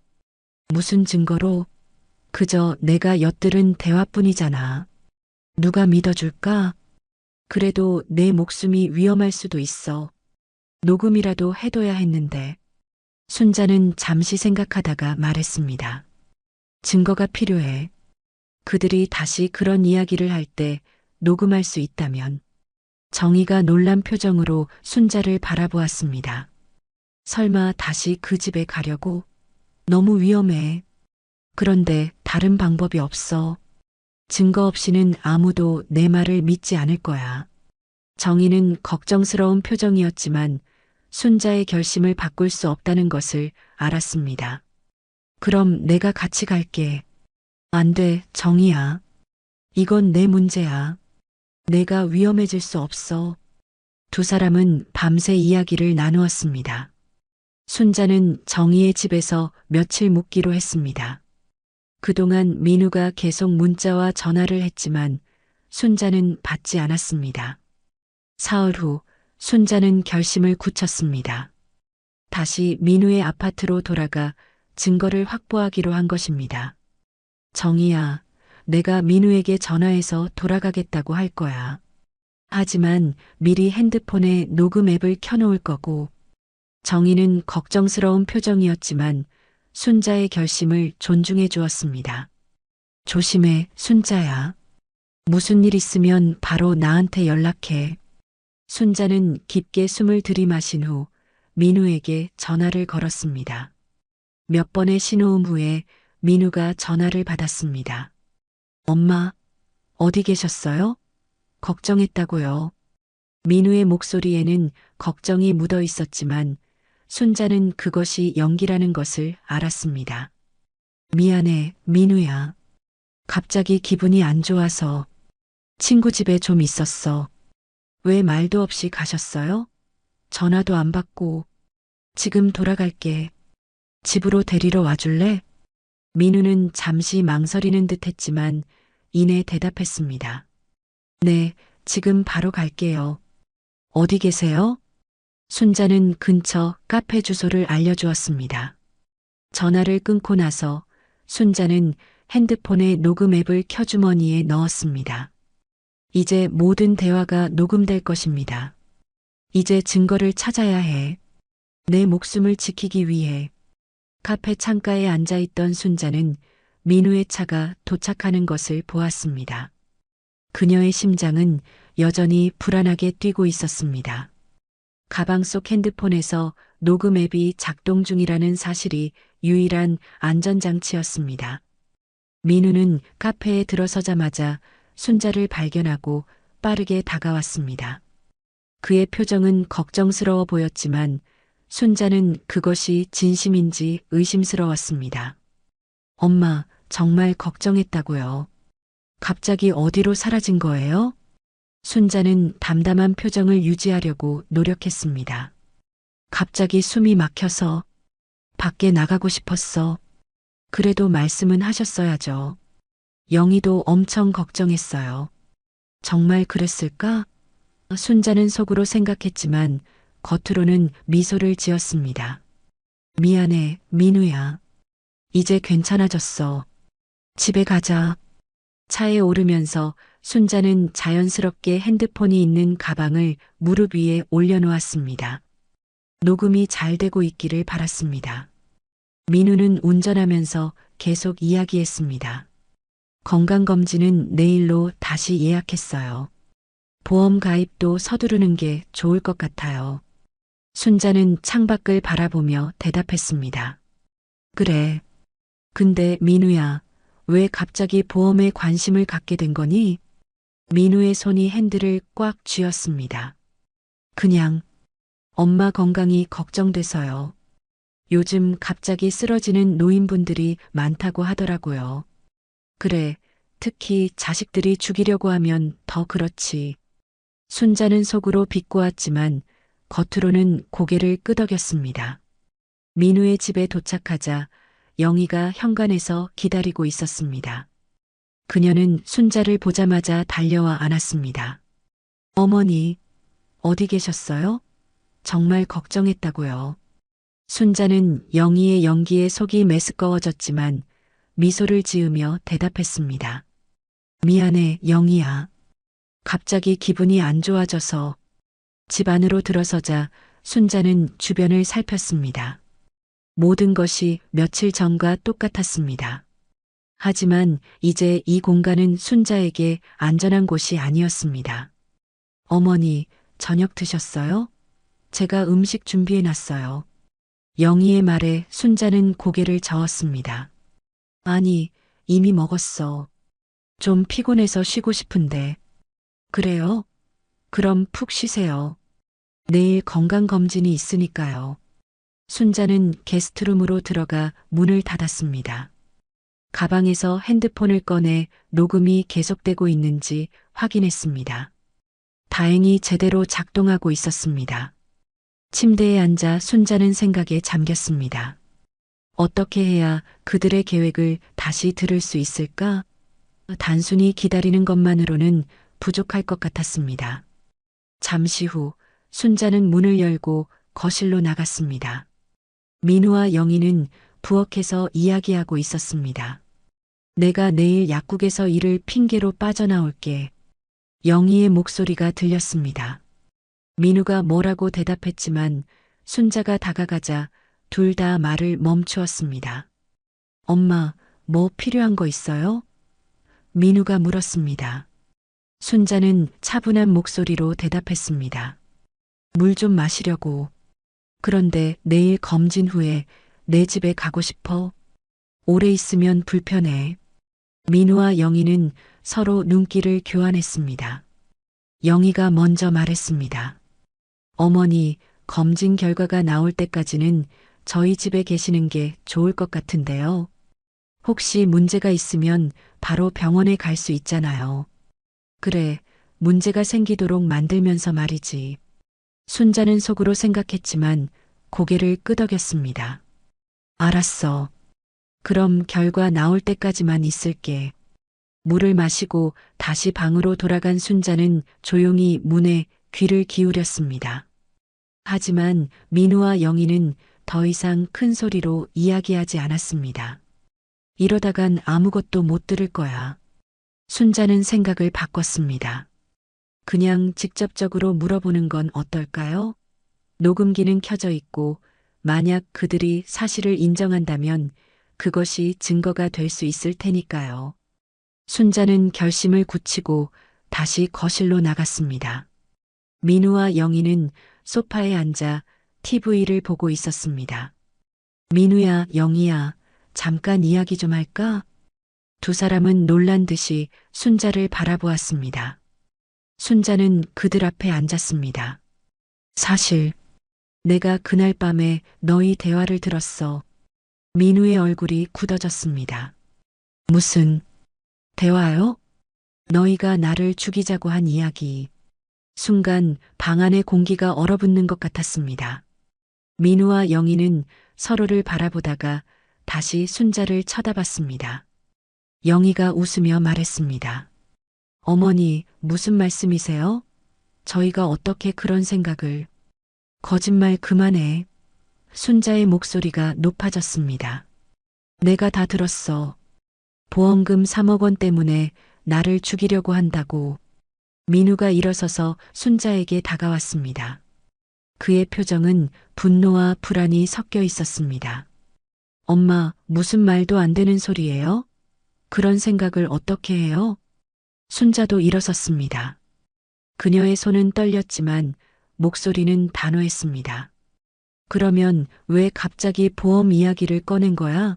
무슨 증거로? 그저 내가 엿들은 대화뿐이잖아. 누가 믿어줄까? 그래도 내 목숨이 위험할 수도 있어. 녹음이라도 해둬야 했는데. 순자는 잠시 생각하다가 말했습니다. 증거가 필요해. 그들이 다시 그런 이야기를 할 때 녹음할 수 있다면. 정희가 놀란 표정으로 순자를 바라보았습니다. 설마 다시 그 집에 가려고? 너무 위험해. 그런데 다른 방법이 없어. 증거 없이는 아무도 내 말을 믿지 않을 거야. 정희는 걱정스러운 표정이었지만 순자의 결심을 바꿀 수 없다는 것을 알았습니다. 그럼 내가 같이 갈게. 안 돼, 정희야. 이건 내 문제야. 내가 위험해질 수 없어. 두 사람은 밤새 이야기를 나누었습니다. 순자는 정희의 집에서 며칠 묵기로 했습니다. 그동안 민우가 계속 문자와 전화를 했지만 순자는 받지 않았습니다. 사흘 후 순자는 결심을 굳혔습니다. 다시 민우의 아파트로 돌아가 증거를 확보하기로 한 것입니다. 정희야, 내가 민우에게 전화해서 돌아가겠다고 할 거야. 하지만 미리 핸드폰에 녹음 앱을 켜놓을 거고. 정희는 걱정스러운 표정이었지만 순자의 결심을 존중해 주었습니다. 조심해, 순자야. 무슨 일 있으면 바로 나한테 연락해. 순자는 깊게 숨을 들이마신 후 민우에게 전화를 걸었습니다. 몇 번의 신호음 후에 민우가 전화를 받았습니다. 엄마, 어디 계셨어요? 걱정했다고요. 민우의 목소리에는 걱정이 묻어 있었지만 순자는 그것이 연기라는 것을 알았습니다. 미안해, 민우야. 갑자기 기분이 안 좋아서 친구 집에 좀 있었어. 왜 말도 없이 가셨어요? 전화도 안 받고. 지금 돌아갈게. 집으로 데리러 와줄래? 민우는 잠시 망설이는 듯 했지만 이내 대답했습니다. 네, 지금 바로 갈게요. 어디 계세요? 순자는 근처 카페 주소를 알려주었습니다. 전화를 끊고 나서 순자는 핸드폰의 녹음 앱을 켜주머니에 넣었습니다. 이제 모든 대화가 녹음될 것입니다. 이제 증거를 찾아야 해. 내 목숨을 지키기 위해. 카페 창가에 앉아있던 순자는 민우의 차가 도착하는 것을 보았습니다. 그녀의 심장은 여전히 불안하게 뛰고 있었습니다. 가방 속 핸드폰에서 녹음 앱이 작동 중이라는 사실이 유일한 안전장치였습니다. 민우는 카페에 들어서자마자 순자를 발견하고 빠르게 다가왔습니다. 그의 표정은 걱정스러워 보였지만 순자는 그것이 진심인지 의심스러웠습니다. 엄마, 정말 걱정했다고요. 갑자기 어디로 사라진 거예요? 순자는 담담한 표정을 유지하려고 노력했습니다. 갑자기 숨이 막혀서 밖에 나가고 싶었어. 그래도 말씀은 하셨어야죠. 영희도 엄청 걱정했어요. 정말 그랬을까? 순자는 속으로 생각했지만 겉으로는 미소를 지었습니다. 미안해, 민우야. 이제 괜찮아졌어. 집에 가자. 차에 오르면서 순자는 자연스럽게 핸드폰이 있는 가방을 무릎 위에 올려놓았습니다. 녹음이 잘 되고 있기를 바랐습니다. 민우는 운전하면서 계속 이야기했습니다. 건강검진은 내일로 다시 예약했어요. 보험 가입도 서두르는 게 좋을 것 같아요. 순자는 창밖을 바라보며 대답했습니다. 그래. 근데 민우야, 왜 갑자기 보험에 관심을 갖게 된 거니? 민우의 손이 핸들을 꽉 쥐었습니다. 그냥 엄마 건강이 걱정돼서요. 요즘 갑자기 쓰러지는 노인분들이 많다고 하더라고요. 그래, 특히 자식들이 죽이려고 하면 더 그렇지. 순자는 속으로 비꼬았지만 겉으로는 고개를 끄덕였습니다. 민우의 집에 도착하자 영희가 현관에서 기다리고 있었습니다. 그녀는 순자를 보자마자 달려와 안았습니다. 어머니, 어디 계셨어요? 정말 걱정했다고요. 순자는 영희의 연기에 속이 메스꺼워졌지만 미소를 지으며 대답했습니다. 미안해, 영희야. 갑자기 기분이 안 좋아져서. 집 안으로 들어서자 순자는 주변을 살폈습니다. 모든 것이 며칠 전과 똑같았습니다. 하지만 이제 이 공간은 순자에게 안전한 곳이 아니었습니다. 어머니, 저녁 드셨어요? 제가 음식 준비해 놨어요. 영희의 말에 순자는 고개를 저었습니다. 아니, 이미 먹었어. 좀 피곤해서 쉬고 싶은데. 그래요? 그럼 푹 쉬세요. 내일 건강검진이 있으니까요. 순자는 게스트룸으로 들어가 문을 닫았습니다. 가방에서 핸드폰을 꺼내 녹음이 계속되고 있는지 확인했습니다. 다행히 제대로 작동하고 있었습니다. 침대에 앉아 순자는 생각에 잠겼습니다. 어떻게 해야 그들의 계획을 다시 들을 수 있을까? 단순히 기다리는 것만으로는 부족할 것 같았습니다. 잠시 후 순자는 문을 열고 거실로 나갔습니다. 민우와 영희는 부엌에서 이야기하고 있었습니다. 내가 내일 약국에서 일을 핑계로 빠져나올게. 영희의 목소리가 들렸습니다. 민우가 뭐라고 대답했지만 순자가 다가가자 둘 다 말을 멈추었습니다. 엄마, 뭐 필요한 거 있어요? 민우가 물었습니다. 순자는 차분한 목소리로 대답했습니다. 물 좀 마시려고. 그런데 내일 검진 후에 내 집에 가고 싶어. 오래 있으면 불편해. 민우와 영희는 서로 눈길을 교환했습니다. 영희가 먼저 말했습니다. 어머니, 검진 결과가 나올 때까지는 저희 집에 계시는 게 좋을 것 같은데요. 혹시 문제가 있으면 바로 병원에 갈 수 있잖아요. 그래, 문제가 생기도록 만들면서 말이지. 순자는 속으로 생각했지만 고개를 끄덕였습니다. 알았어. 그럼 결과 나올 때까지만 있을게. 물을 마시고 다시 방으로 돌아간 순자는 조용히 문에 귀를 기울였습니다. 하지만 민우와 영희는 더 이상 큰 소리로 이야기하지 않았습니다. 이러다간 아무것도 못 들을 거야. 순자는 생각을 바꿨습니다. 그냥 직접적으로 물어보는 건 어떨까요? 녹음기는 켜져 있고 만약 그들이 사실을 인정한다면 그것이 증거가 될 수 있을 테니까요. 순자는 결심을 굳히고 다시 거실로 나갔습니다. 민우와 영희는 소파에 앉아 TV를 보고 있었습니다. 민우야, 영희야, 잠깐 이야기 좀 할까? 두 사람은 놀란 듯이 순자를 바라보았습니다. 순자는 그들 앞에 앉았습니다. 사실, 내가 그날 밤에 너희 대화를 들었어. 민우의 얼굴이 굳어졌습니다. 무슨 대화요? 너희가 나를 죽이자고 한 이야기. 순간 방 안의 공기가 얼어붙는 것 같았습니다. 민우와 영희는 서로를 바라보다가 다시 순자를 쳐다봤습니다. 영희가 웃으며 말했습니다. 어머니, 무슨 말씀이세요? 저희가 어떻게 그런 생각을... 거짓말 그만해. 순자의 목소리가 높아졌습니다. 내가 다 들었어. 보험금 3억 원 때문에 나를 죽이려고 한다고. 민우가 일어서서 순자에게 다가왔습니다. 그의 표정은 분노와 불안이 섞여 있었습니다. 엄마, 무슨 말도 안 되는 소리예요? 그런 생각을 어떻게 해요? 순자도 일어섰습니다. 그녀의 손은 떨렸지만 목소리는 단호했습니다. 그러면 왜 갑자기 보험 이야기를 꺼낸 거야?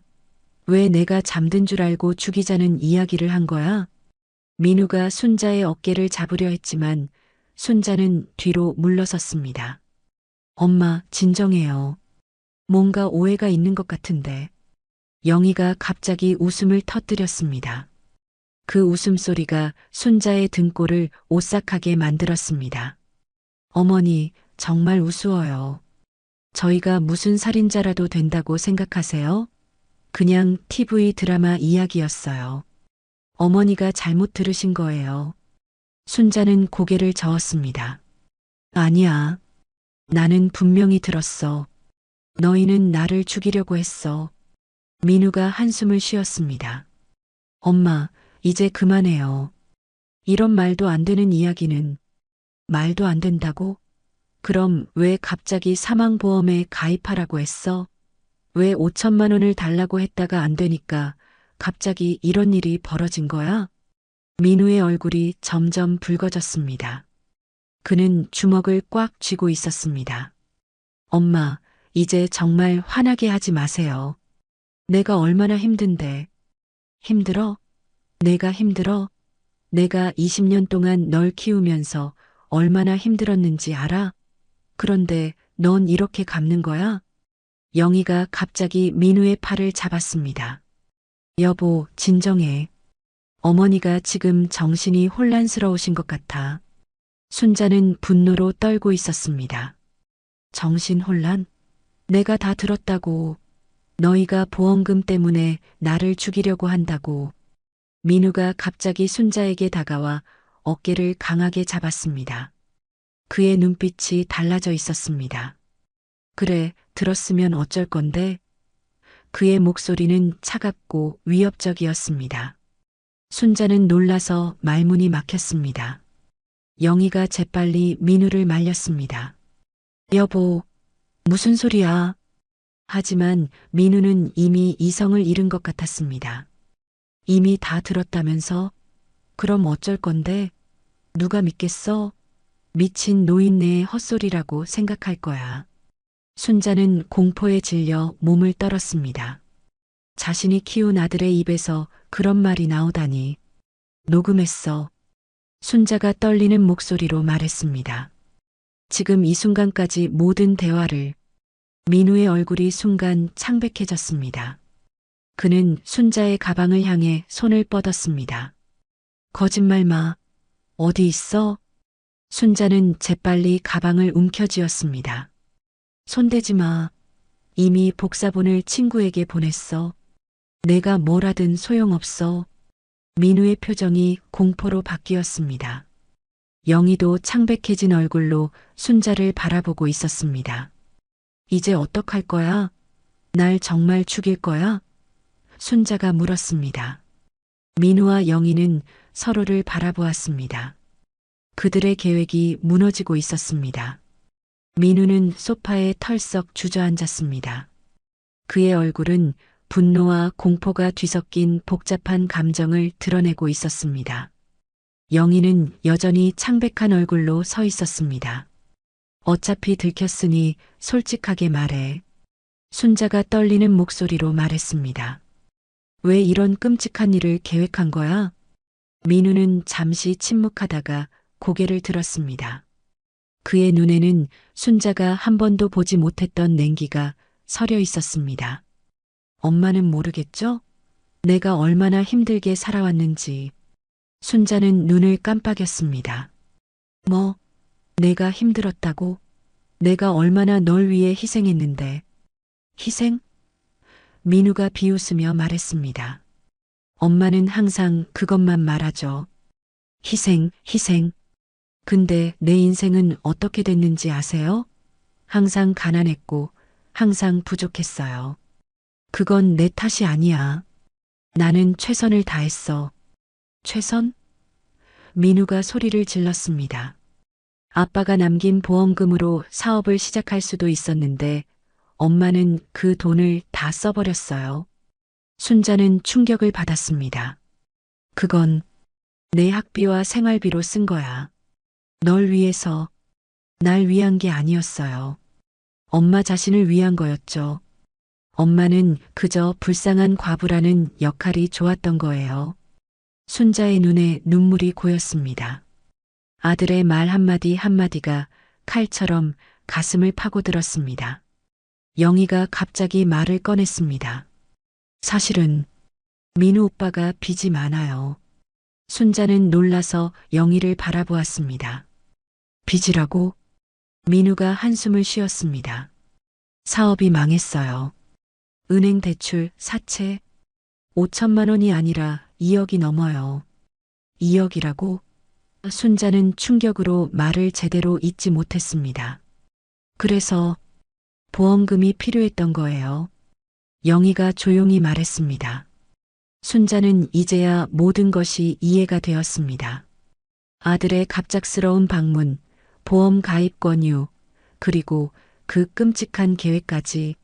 왜 내가 잠든 줄 알고 죽이자는 이야기를 한 거야? 민우가 순자의 어깨를 잡으려 했지만 순자는 뒤로 물러섰습니다. 엄마, 진정해요. 뭔가 오해가 있는 것 같은데. 영희가 갑자기 웃음을 터뜨렸습니다. 그 웃음소리가 순자의 등골을 오싹하게 만들었습니다. 어머니, 정말 우스워요. 저희가 무슨 살인자라도 된다고 생각하세요? 그냥 TV 드라마 이야기였어요. 어머니가 잘못 들으신 거예요. 순자는 고개를 저었습니다. 아니야. 나는 분명히 들었어. 너희는 나를 죽이려고 했어. 민우가 한숨을 쉬었습니다. 엄마, 이제 그만해요. 이런 말도 안 되는 이야기는 말도 안 된다고? 그럼 왜 갑자기 사망보험에 가입하라고 했어? 왜 5천만 원을 달라고 했다가 안 되니까 갑자기 이런 일이 벌어진 거야? 민우의 얼굴이 점점 붉어졌습니다. 그는 주먹을 꽉 쥐고 있었습니다. 엄마, 이제 정말 화나게 하지 마세요. 내가 얼마나 힘든데. 힘들어? 내가 힘들어? 내가 20년 동안 널 키우면서 얼마나 힘들었는지 알아? 그런데 넌 이렇게 갚는 거야? 영희가 갑자기 민우의 팔을 잡았습니다. 여보, 진정해. 어머니가 지금 정신이 혼란스러우신 것 같아. 순자는 분노로 떨고 있었습니다. 정신 혼란? 내가 다 들었다고. 너희가 보험금 때문에 나를 죽이려고 한다고. 민우가 갑자기 순자에게 다가와 어깨를 강하게 잡았습니다. 그의 눈빛이 달라져 있었습니다. 그래, 들었으면 어쩔 건데? 그의 목소리는 차갑고 위협적이었습니다. 순자는 놀라서 말문이 막혔습니다. 영희가 재빨리 민우를 말렸습니다. 여보, 무슨 소리야? 하지만 민우는 이미 이성을 잃은 것 같았습니다. 이미 다 들었다면서? 그럼 어쩔 건데? 누가 믿겠어? 미친 노인네의 헛소리라고 생각할 거야. 순자는 공포에 질려 몸을 떨었습니다. 자신이 키운 아들의 입에서 그런 말이 나오다니. 녹음했어. 순자가 떨리는 목소리로 말했습니다. 지금 이 순간까지 모든 대화를. 민우의 얼굴이 순간 창백해졌습니다. 그는 순자의 가방을 향해 손을 뻗었습니다. 거짓말 마. 어디 있어? 순자는 재빨리 가방을 움켜쥐었습니다. 손대지 마. 이미 복사본을 친구에게 보냈어. 내가 뭘 하든 소용없어. 민우의 표정이 공포로 바뀌었습니다. 영희도 창백해진 얼굴로 순자를 바라보고 있었습니다. 이제 어떡할 거야? 날 정말 죽일 거야? 순자가 물었습니다. 민우와 영희는 서로를 바라보았습니다. 그들의 계획이 무너지고 있었습니다. 민우는 소파에 털썩 주저앉았습니다. 그의 얼굴은 분노와 공포가 뒤섞인 복잡한 감정을 드러내고 있었습니다. 영희는 여전히 창백한 얼굴로 서 있었습니다. 어차피 들켰으니 솔직하게 말해. 순자가 떨리는 목소리로 말했습니다. 왜 이런 끔찍한 일을 계획한 거야? 민우는 잠시 침묵하다가 고개를 들었습니다. 그의 눈에는 순자가 한 번도 보지 못했던 냉기가 서려 있었습니다. 엄마는 모르겠죠? 내가 얼마나 힘들게 살아왔는지. 순자는 눈을 깜빡였습니다. 뭐, 내가 힘들었다고? 내가 얼마나 널 위해 희생했는데. 희생? 민우가 비웃으며 말했습니다. 엄마는 항상 그것만 말하죠. 희생, 희생. 근데 내 인생은 어떻게 됐는지 아세요? 항상 가난했고, 항상 부족했어요. 그건 내 탓이 아니야. 나는 최선을 다했어. 최선? 민우가 소리를 질렀습니다. 아빠가 남긴 보험금으로 사업을 시작할 수도 있었는데 엄마는 그 돈을 다 써버렸어요. 순자는 충격을 받았습니다. 그건 내 학비와 생활비로 쓴 거야. 널 위해서, 날 위한 게 아니었어요. 엄마 자신을 위한 거였죠. 엄마는 그저 불쌍한 과부라는 역할이 좋았던 거예요. 순자의 눈에 눈물이 고였습니다. 아들의 말 한마디 한마디가 칼처럼 가슴을 파고들었습니다. 영희가 갑자기 말을 꺼냈습니다. 사실은 민우 오빠가 빚이 많아요. 순자는 놀라서 영희를 바라보았습니다. 빚이라고? 민우가 한숨을 쉬었습니다. 사업이 망했어요. 은행 대출, 사채, 5천만 원이 아니라 2억이 넘어요. 2억이라고? 순자는 충격으로 말을 제대로 잇지 못했습니다. 그래서 보험금이 필요했던 거예요. 영희가 조용히 말했습니다. 순자는 이제야 모든 것이 이해가 되었습니다. 아들의 갑작스러운 방문, 보험 가입 권유, 그리고 그 끔찍한 계획까지.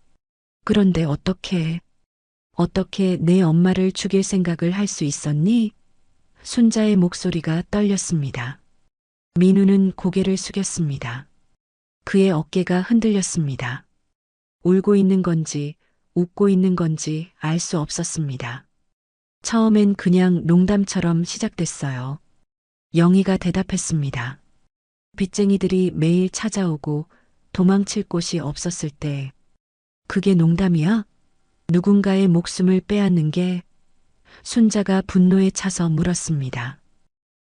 그런데 어떻게 내 엄마를 죽일 생각을 할 수 있었니? 순자의 목소리가 떨렸습니다. 민우는 고개를 숙였습니다. 그의 어깨가 흔들렸습니다. 울고 있는 건지 웃고 있는 건지 알 수 없었습니다. 처음엔 그냥 농담처럼 시작됐어요. 영희가 대답했습니다. 빚쟁이들이 매일 찾아오고 도망칠 곳이 없었을 때 그게 농담이야? 누군가의 목숨을 빼앗는 게? 순자가 분노에 차서 물었습니다.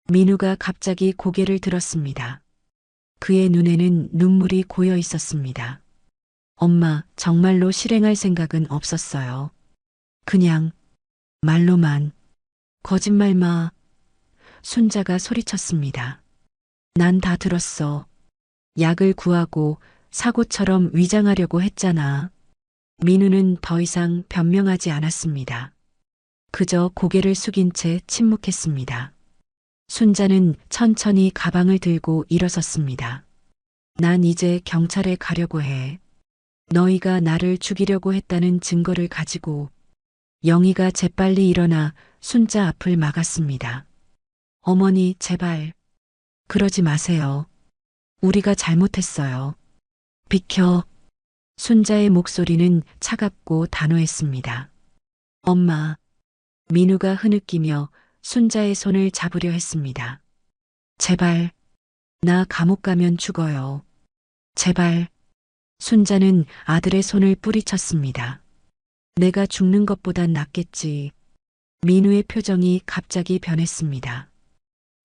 민우가 갑자기 고개를 들었습니다. 그의 눈에는 눈물이 고여 있었습니다. 엄마, 정말로 실행할 생각은 없었어요. 그냥 말로만. 거짓말 마. 순자가 소리쳤습니다. 난 다 들었어. 약을 구하고 사고처럼 위장하려고 했잖아. 민우는 더 이상 변명하지 않았습니다. 그저 고개를 숙인 채 침묵했습니다. 순자는 천천히 가방을 들고 일어섰습니다. 난 이제 경찰에 가려고 해. 너희가 나를 죽이려고 했다는 증거를 가지고. 영희가 재빨리 일어나 순자 앞을 막았습니다. 어머니, 제발. 그러지 마세요. 우리가 잘못했어요. 비켜. 순자의 목소리는 차갑고 단호했습니다. 엄마. 민우가 흐느끼며 순자의 손을 잡으려 했습니다. 제발, 나 감옥 가면 죽어요. 제발. 순자는 아들의 손을 뿌리쳤습니다. 내가 죽는 것보단 낫겠지. 민우의 표정이 갑자기 변했습니다.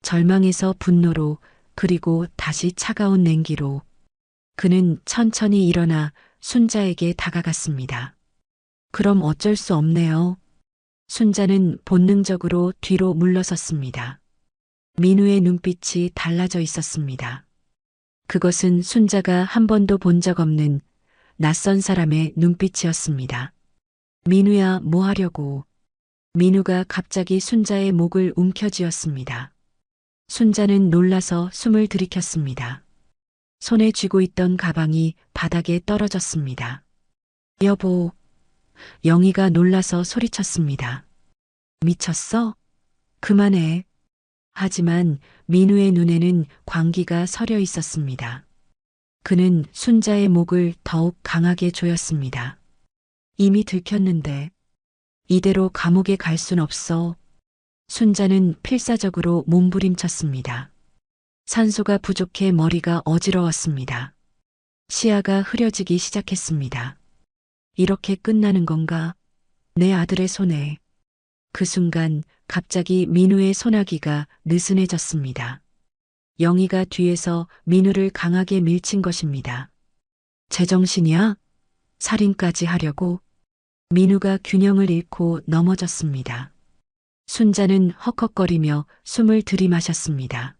절망에서 분노로, 그리고 다시 차가운 냉기로. 그는 천천히 일어나 순자에게 다가갔습니다. 그럼 어쩔 수 없네요. 순자는 본능적으로 뒤로 물러섰습니다. 민우의 눈빛이 달라져 있었습니다. 그것은 순자가 한 번도 본 적 없는 낯선 사람의 눈빛이었습니다. 민우야, 뭐 하려고? 민우가 갑자기 순자의 목을 움켜쥐었습니다. 순자는 놀라서 숨을 들이켰습니다. 손에 쥐고 있던 가방이 바닥에 떨어졌습니다. 여보, 영희가 놀라서 소리쳤습니다. 미쳤어? 그만해. 하지만 민우의 눈에는 광기가 서려 있었습니다. 그는 순자의 목을 더욱 강하게 조였습니다. 이미 들켰는데 이대로 감옥에 갈 순 없어. 순자는 필사적으로 몸부림쳤습니다. 산소가 부족해 머리가 어지러웠습니다. 시야가 흐려지기 시작했습니다. 이렇게 끝나는 건가? 내 아들의 손에. 그 순간 갑자기 민우의 소나기가 느슨해졌습니다. 영희가 뒤에서 민우를 강하게 밀친 것입니다. 제정신이야? 살인까지 하려고? 민우가 균형을 잃고 넘어졌습니다. 순자는 헉헉거리며 숨을 들이마셨습니다.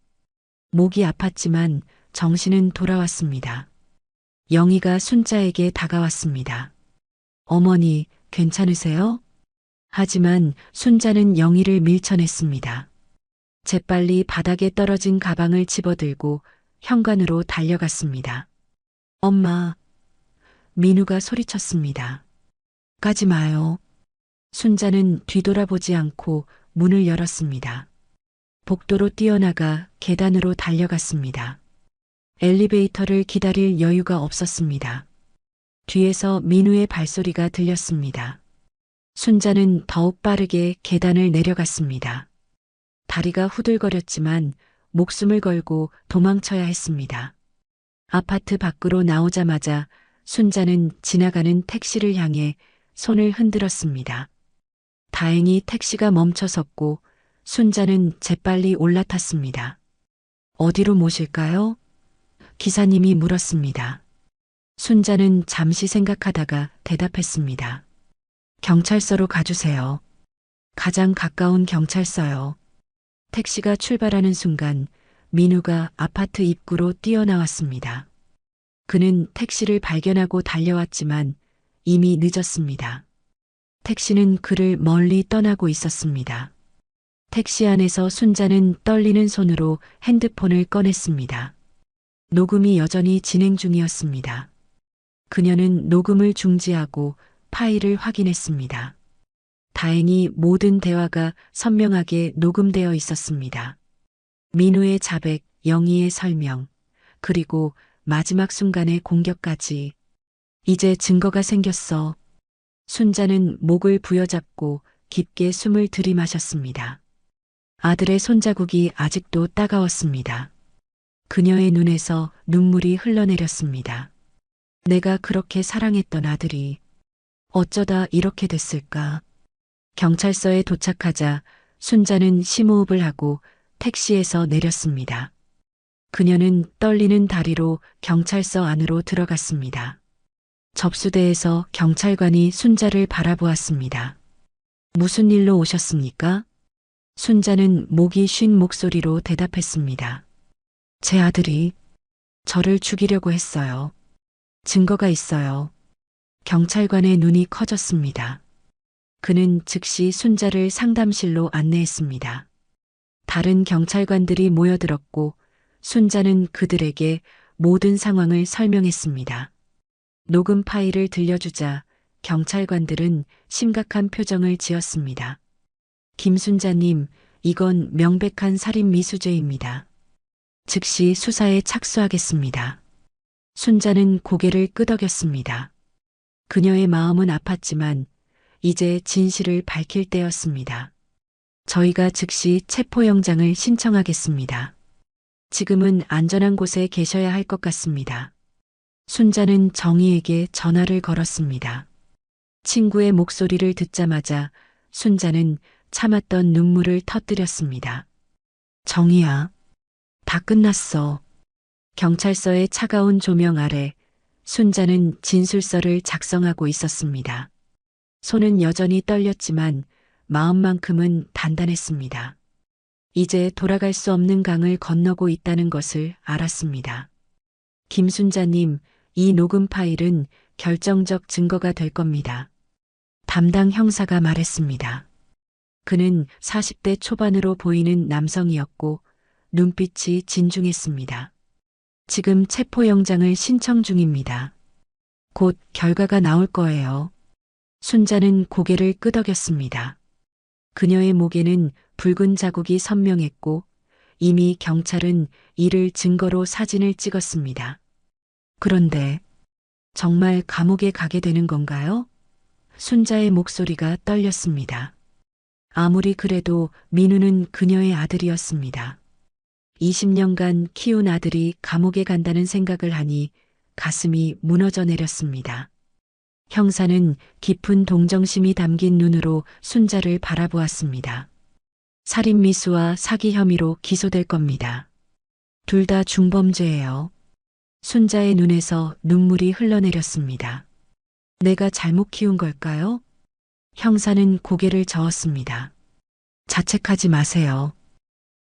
목이 아팠지만 정신은 돌아왔습니다. 영희가 순자에게 다가왔습니다. 어머니, 괜찮으세요? 하지만 순자는 영희를 밀쳐냈습니다. 재빨리 바닥에 떨어진 가방을 집어들고 현관으로 달려갔습니다. 엄마, 민우가 소리쳤습니다. 가지 마요. 순자는 뒤돌아보지 않고 문을 열었습니다. 복도로 뛰어나가 계단으로 달려갔습니다. 엘리베이터를 기다릴 여유가 없었습니다. 뒤에서 민우의 발소리가 들렸습니다. 순자는 더욱 빠르게 계단을 내려갔습니다. 다리가 후들거렸지만 목숨을 걸고 도망쳐야 했습니다. 아파트 밖으로 나오자마자 순자는 지나가는 택시를 향해 손을 흔들었습니다. 다행히 택시가 멈춰섰고 순자는 재빨리 올라탔습니다. 어디로 모실까요? 기사님이 물었습니다. 순자는 잠시 생각하다가 대답했습니다. 경찰서로 가주세요. 가장 가까운 경찰서요. 택시가 출발하는 순간 민우가 아파트 입구로 뛰어나왔습니다. 그는 택시를 발견하고 달려왔지만 이미 늦었습니다. 택시는 그를 멀리 떠나고 있었습니다. 택시 안에서 순자는 떨리는 손으로 핸드폰을 꺼냈습니다. 녹음이 여전히 진행 중이었습니다. 그녀는 녹음을 중지하고 파일을 확인했습니다. 다행히 모든 대화가 선명하게 녹음되어 있었습니다. 민우의 자백, 영희의 설명, 그리고 마지막 순간의 공격까지. 이제 증거가 생겼어. 순자는 목을 부여잡고 깊게 숨을 들이마셨습니다. 아들의 손자국이 아직도 따가웠습니다. 그녀의 눈에서 눈물이 흘러내렸습니다. 내가 그렇게 사랑했던 아들이 어쩌다 이렇게 됐을까? 경찰서에 도착하자 순자는 심호흡을 하고 택시에서 내렸습니다. 그녀는 떨리는 다리로 경찰서 안으로 들어갔습니다. 접수대에서 경찰관이 순자를 바라보았습니다. 무슨 일로 오셨습니까? 순자는 목이 쉰 목소리로 대답했습니다. 제 아들이 저를 죽이려고 했어요. 증거가 있어요. 경찰관의 눈이 커졌습니다. 그는 즉시 순자를 상담실로 안내했습니다. 다른 경찰관들이 모여들었고 순자는 그들에게 모든 상황을 설명했습니다. 녹음 파일을 들려주자 경찰관들은 심각한 표정을 지었습니다. 김순자님, 이건 명백한 살인 미수죄입니다. 즉시 수사에 착수하겠습니다. 순자는 고개를 끄덕였습니다. 그녀의 마음은 아팠지만 이제 진실을 밝힐 때였습니다. 저희가 즉시 체포영장을 신청하겠습니다. 지금은 안전한 곳에 계셔야 할 것 같습니다. 순자는 정희에게 전화를 걸었습니다. 친구의 목소리를 듣자마자 순자는 참았던 눈물을 터뜨렸습니다. 정희야, 다 끝났어. 경찰서의 차가운 조명 아래 순자는 진술서를 작성하고 있었습니다. 손은 여전히 떨렸지만 마음만큼은 단단했습니다. 이제 돌아갈 수 없는 강을 건너고 있다는 것을 알았습니다. 김순자님, 이 녹음 파일은 결정적 증거가 될 겁니다. 담당 형사가 말했습니다. 그는 40대 초반으로 보이는 남성이었고 눈빛이 진중했습니다. 지금 체포영장을 신청 중입니다. 곧 결과가 나올 거예요. 순자는 고개를 끄덕였습니다. 그녀의 목에는 붉은 자국이 선명했고 이미 경찰은 이를 증거로 사진을 찍었습니다. 그런데 정말 감옥에 가게 되는 건가요? 순자의 목소리가 떨렸습니다. 아무리 그래도 민우는 그녀의 아들이었습니다. 20년간 키운 아들이 감옥에 간다는 생각을 하니 가슴이 무너져 내렸습니다. 형사는 깊은 동정심이 담긴 눈으로 순자를 바라보았습니다. 살인미수와 사기 혐의로 기소될 겁니다. 둘 다 중범죄예요. 순자의 눈에서 눈물이 흘러내렸습니다. 내가 잘못 키운 걸까요? 형사는 고개를 저었습니다. 자책하지 마세요.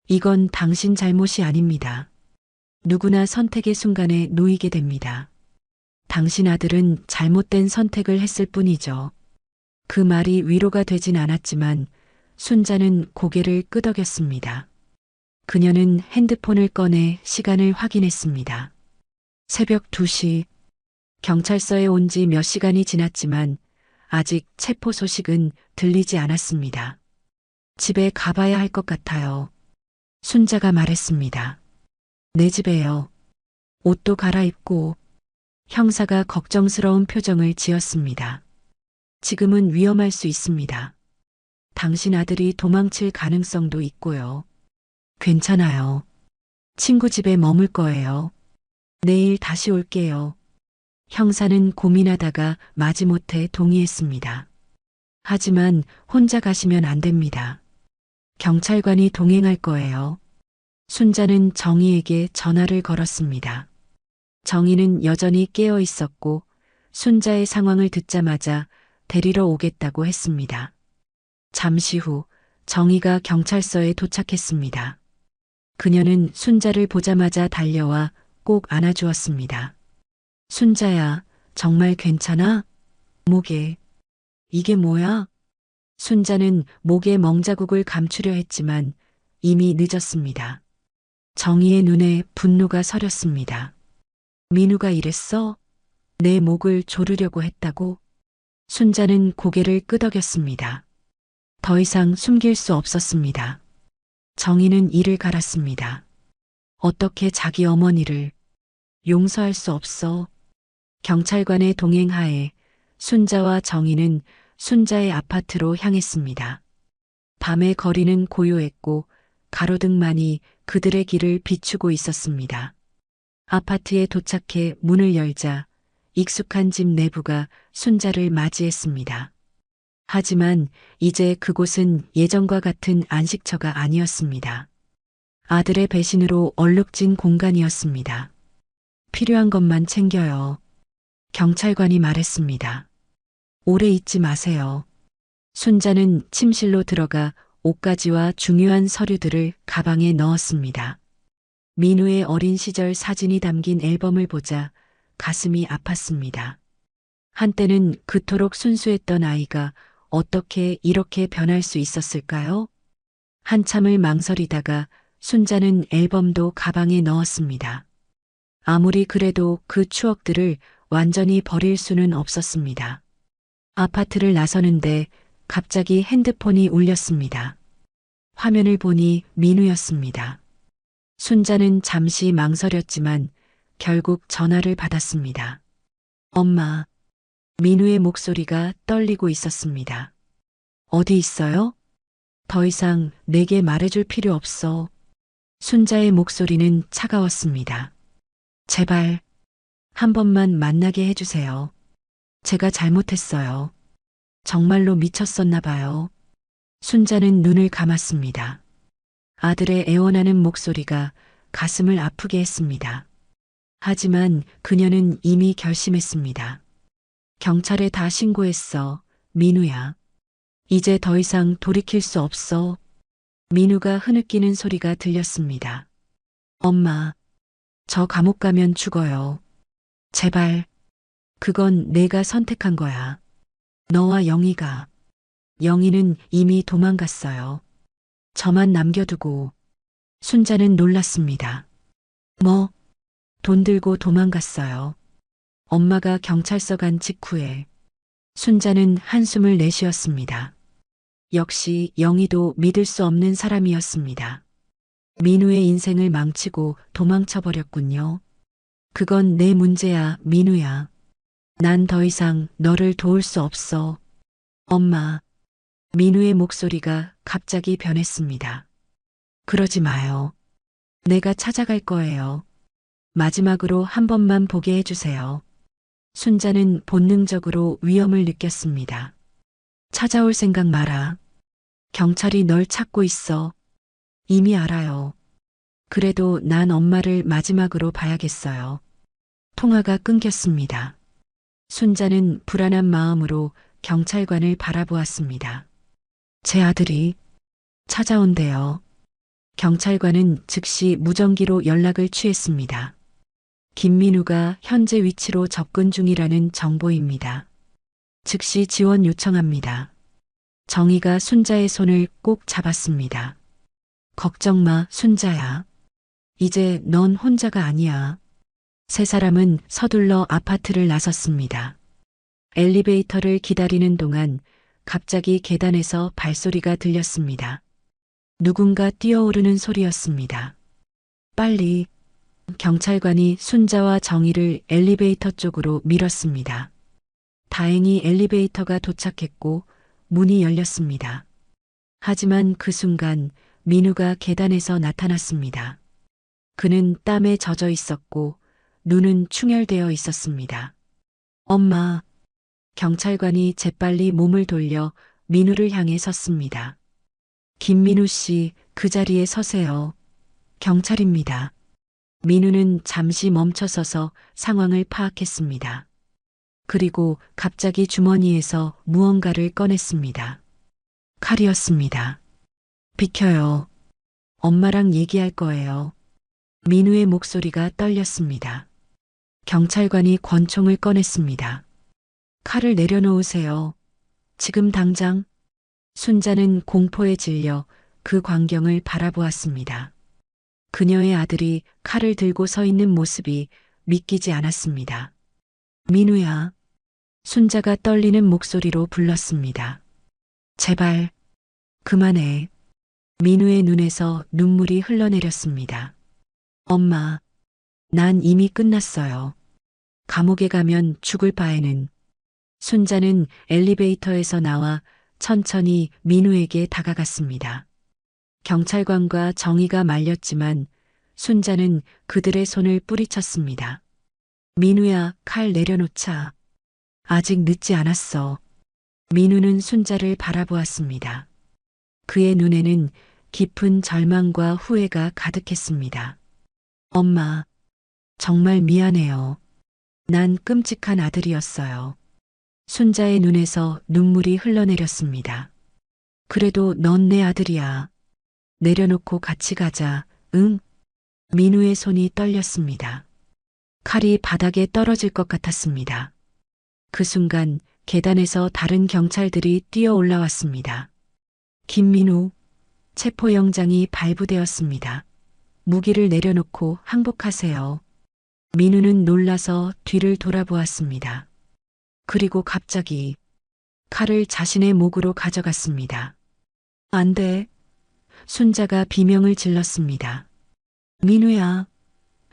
이건 당신 잘못이 아닙니다. 누구나 선택의 순간에 놓이게 됩니다. 당신 아들은 잘못된 선택을 했을 뿐이죠. 그 말이 위로가 되진 않았지만 순자는 고개를 끄덕였습니다. 그녀는 핸드폰을 꺼내 시간을 확인했습니다. 새벽 2시. 경찰서에 온 지 몇 시간이 지났지만 아직 체포 소식은 들리지 않았습니다. 집에 가봐야 할 것 같아요. 순자가 말했습니다. 내 집에요. 옷도 갈아입고. 형사가 걱정스러운 표정을 지었습니다. 지금은 위험할 수 있습니다. 당신 아들이 도망칠 가능성도 있고요. 괜찮아요. 친구 집에 머물 거예요. 내일 다시 올게요. 형사는 고민하다가 마지못해 동의했습니다. 하지만 혼자 가시면 안 됩니다. 경찰관이 동행할 거예요. 순자는 정희에게 전화를 걸었습니다. 정희는 여전히 깨어 있었고 순자의 상황을 듣자마자 데리러 오겠다고 했습니다. 잠시 후 정희가 경찰서에 도착했습니다. 그녀는 순자를 보자마자 달려와 꼭 안아주었습니다. 순자야, 정말 괜찮아? 목에. 이게 뭐야? 순자는 목에 멍자국을 감추려 했지만 이미 늦었습니다. 정희의 눈에 분노가 서렸습니다. 민우가 이랬어? 내 목을 조르려고 했다고? 순자는 고개를 끄덕였습니다. 더 이상 숨길 수 없었습니다. 정희는 이를 갈았습니다. 어떻게 자기 어머니를 용서할 수 없어. 경찰관의 동행하에 순자와 정희는 순자의 아파트로 향했습니다. 밤의 거리는 고요했고 가로등만이 그들의 길을 비추고 있었습니다. 아파트에 도착해 문을 열자 익숙한 집 내부가 순자를 맞이했습니다. 하지만 이제 그곳은 예전과 같은 안식처가 아니었습니다. 아들의 배신으로 얼룩진 공간이었습니다. 필요한 것만 챙겨요. 경찰관이 말했습니다. 오래 있지 마세요. 순자는 침실로 들어가 옷가지와 중요한 서류들을 가방에 넣었습니다. 민우의 어린 시절 사진이 담긴 앨범을 보자 가슴이 아팠습니다. 한때는 그토록 순수했던 아이가 어떻게 이렇게 변할 수 있었을까요? 한참을 망설이다가 순자는 앨범도 가방에 넣었습니다. 아무리 그래도 그 추억들을 완전히 버릴 수는 없었습니다. 아파트를 나서는데 갑자기 핸드폰이 울렸습니다. 화면을 보니 민우였습니다. 순자는 잠시 망설였지만 결국 전화를 받았습니다. 엄마. 민우의 목소리가 떨리고 있었습니다. 어디 있어요? 더 이상 내게 말해줄 필요 없어. 순자의 목소리는 차가웠습니다. 제발, 한 번만 만나게 해주세요. 제가 잘못했어요. 정말로 미쳤었나 봐요. 순자는 눈을 감았습니다. 아들의 애원하는 목소리가 가슴을 아프게 했습니다. 하지만 그녀는 이미 결심했습니다. 경찰에 다 신고했어, 민우야. 이제 더 이상 돌이킬 수 없어. 민우가 흐느끼는 소리가 들렸습니다. 엄마, 저 감옥 가면 죽어요. 제발, 그건 내가 선택한 거야. 너와 영희가. 영희는 이미 도망갔어요. 저만 남겨두고. 순자는 놀랐습니다. 뭐, 돈 들고 도망갔어요. 엄마가 경찰서 간 직후에. 순자는 한숨을 내쉬었습니다. 역시 영희도 믿을 수 없는 사람이었습니다. 민우의 인생을 망치고 도망쳐버렸군요. 그건 내 문제야, 민우야. 난 더 이상 너를 도울 수 없어. 엄마. 민우의 목소리가 갑자기 변했습니다. 그러지 마요. 내가 찾아갈 거예요. 마지막으로 한 번만 보게 해주세요. 순자는 본능적으로 위험을 느꼈습니다. 찾아올 생각 마라. 경찰이 널 찾고 있어. 이미 알아요. 그래도 난 엄마를 마지막으로 봐야겠어요. 통화가 끊겼습니다. 순자는 불안한 마음으로 경찰관을 바라보았습니다. 제 아들이 찾아온대요. 경찰관은 즉시 무전기로 연락을 취했습니다. 김민우가 현재 위치로 접근 중이라는 정보입니다. 즉시 지원 요청합니다. 정희가 순자의 손을 꼭 잡았습니다. 걱정 마, 순자야. 이제 넌 혼자가 아니야. 세 사람은 서둘러 아파트를 나섰습니다. 엘리베이터를 기다리는 동안 갑자기 계단에서 발소리가 들렸습니다. 누군가 뛰어오르는 소리였습니다. 빨리. 경찰관이 순자와 정희를 엘리베이터 쪽으로 밀었습니다. 다행히 엘리베이터가 도착했고 문이 열렸습니다. 하지만 그 순간 민우가 계단에서 나타났습니다. 그는 땀에 젖어 있었고 눈은 충혈되어 있었습니다. 엄마. 경찰관이 재빨리 몸을 돌려 민우를 향해 섰습니다. 김민우 씨, 그 자리에 서세요. 경찰입니다. 민우는 잠시 멈춰서서 상황을 파악했습니다. 그리고 갑자기 주머니에서 무언가를 꺼냈습니다. 칼이었습니다. 비켜요. 엄마랑 얘기할 거예요. 민우의 목소리가 떨렸습니다. 경찰관이 권총을 꺼냈습니다. 칼을 내려놓으세요. 지금 당장. 순자는 공포에 질려 그 광경을 바라보았습니다. 그녀의 아들이 칼을 들고 서 있는 모습이 믿기지 않았습니다. 민우야. 순자가 떨리는 목소리로 불렀습니다. 제발, 그만해. 민우의 눈에서 눈물이 흘러내렸습니다. 엄마, 난 이미 끝났어요. 감옥에 가면 죽을 바에는. 순자는 엘리베이터에서 나와 천천히 민우에게 다가갔습니다. 경찰관과 정의가 말렸지만 순자는 그들의 손을 뿌리쳤습니다. 민우야, 칼 내려놓자. 아직 늦지 않았어. 민우는 순자를 바라보았습니다. 그의 눈에는 깊은 절망과 후회가 가득했습니다. 엄마, 정말 미안해요. 난 끔찍한 아들이었어요. 순자의 눈에서 눈물이 흘러내렸습니다. 그래도 넌 내 아들이야. 내려놓고 같이 가자, 응? 민우의 손이 떨렸습니다. 칼이 바닥에 떨어질 것 같았습니다. 그 순간 계단에서 다른 경찰들이 뛰어 올라왔습니다. 김민우, 체포영장이 발부되었습니다. 무기를 내려놓고 항복하세요. 민우는 놀라서 뒤를 돌아보았습니다. 그리고 갑자기 칼을 자신의 목으로 가져갔습니다. 안 돼. 순자가 비명을 질렀습니다. 민우야.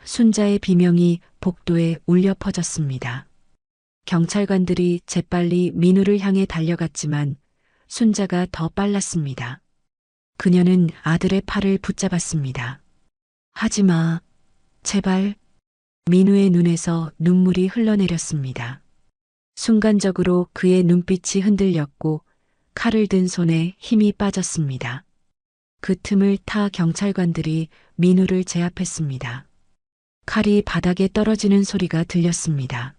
순자의 비명이 복도에 울려 퍼졌습니다. 경찰관들이 재빨리 민우를 향해 달려갔지만 순자가 더 빨랐습니다. 그녀는 아들의 팔을 붙잡았습니다. 하지 마. 제발. 민우의 눈에서 눈물이 흘러내렸습니다. 순간적으로 그의 눈빛이 흔들렸고 칼을 든 손에 힘이 빠졌습니다. 그 틈을 타 경찰관들이 민우를 제압했습니다. 칼이 바닥에 떨어지는 소리가 들렸습니다.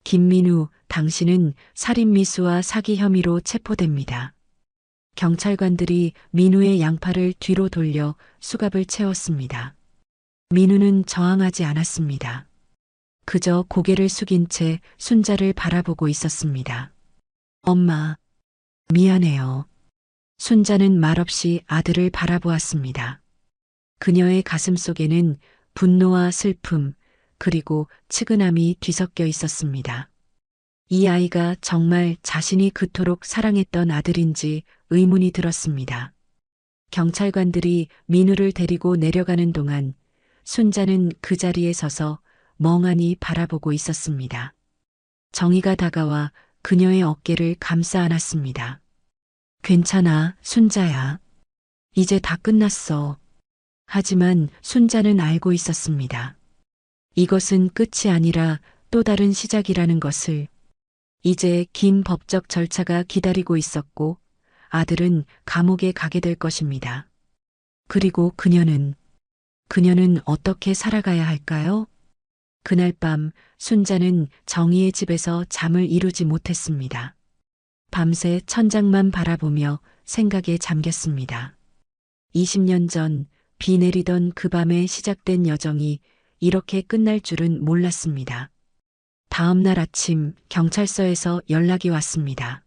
김민우, 당신은 살인미수와 사기 혐의로 체포됩니다. 경찰관들이 민우의 양팔을 뒤로 돌려 수갑을 채웠습니다. 민우는 저항하지 않았습니다. 그저 고개를 숙인 채 순자를 바라보고 있었습니다. 엄마, 미안해요. 순자는 말없이 아들을 바라보았습니다. 그녀의 가슴 속에는 분노와 슬픔, 그리고 측은함이 뒤섞여 있었습니다. 이 아이가 정말 자신이 그토록 사랑했던 아들인지 의문이 들었습니다. 경찰관들이 민우를 데리고 내려가는 동안 순자는 그 자리에 서서 멍하니 바라보고 있었습니다. 정의가 다가와 그녀의 어깨를 감싸 안았습니다. 괜찮아, 순자야. 이제 다 끝났어. 하지만 순자는 알고 있었습니다. 이것은 끝이 아니라 또 다른 시작이라는 것을. 이제 긴 법적 절차가 기다리고 있었고 아들은 감옥에 가게 될 것입니다. 그리고 그녀는 어떻게 살아가야 할까요? 그날 밤 순자는 정희의 집에서 잠을 이루지 못했습니다. 밤새 천장만 바라보며 생각에 잠겼습니다. 20년 전 비 내리던 그 밤에 시작된 여정이 이렇게 끝날 줄은 몰랐습니다. 다음 날 아침 경찰서에서 연락이 왔습니다.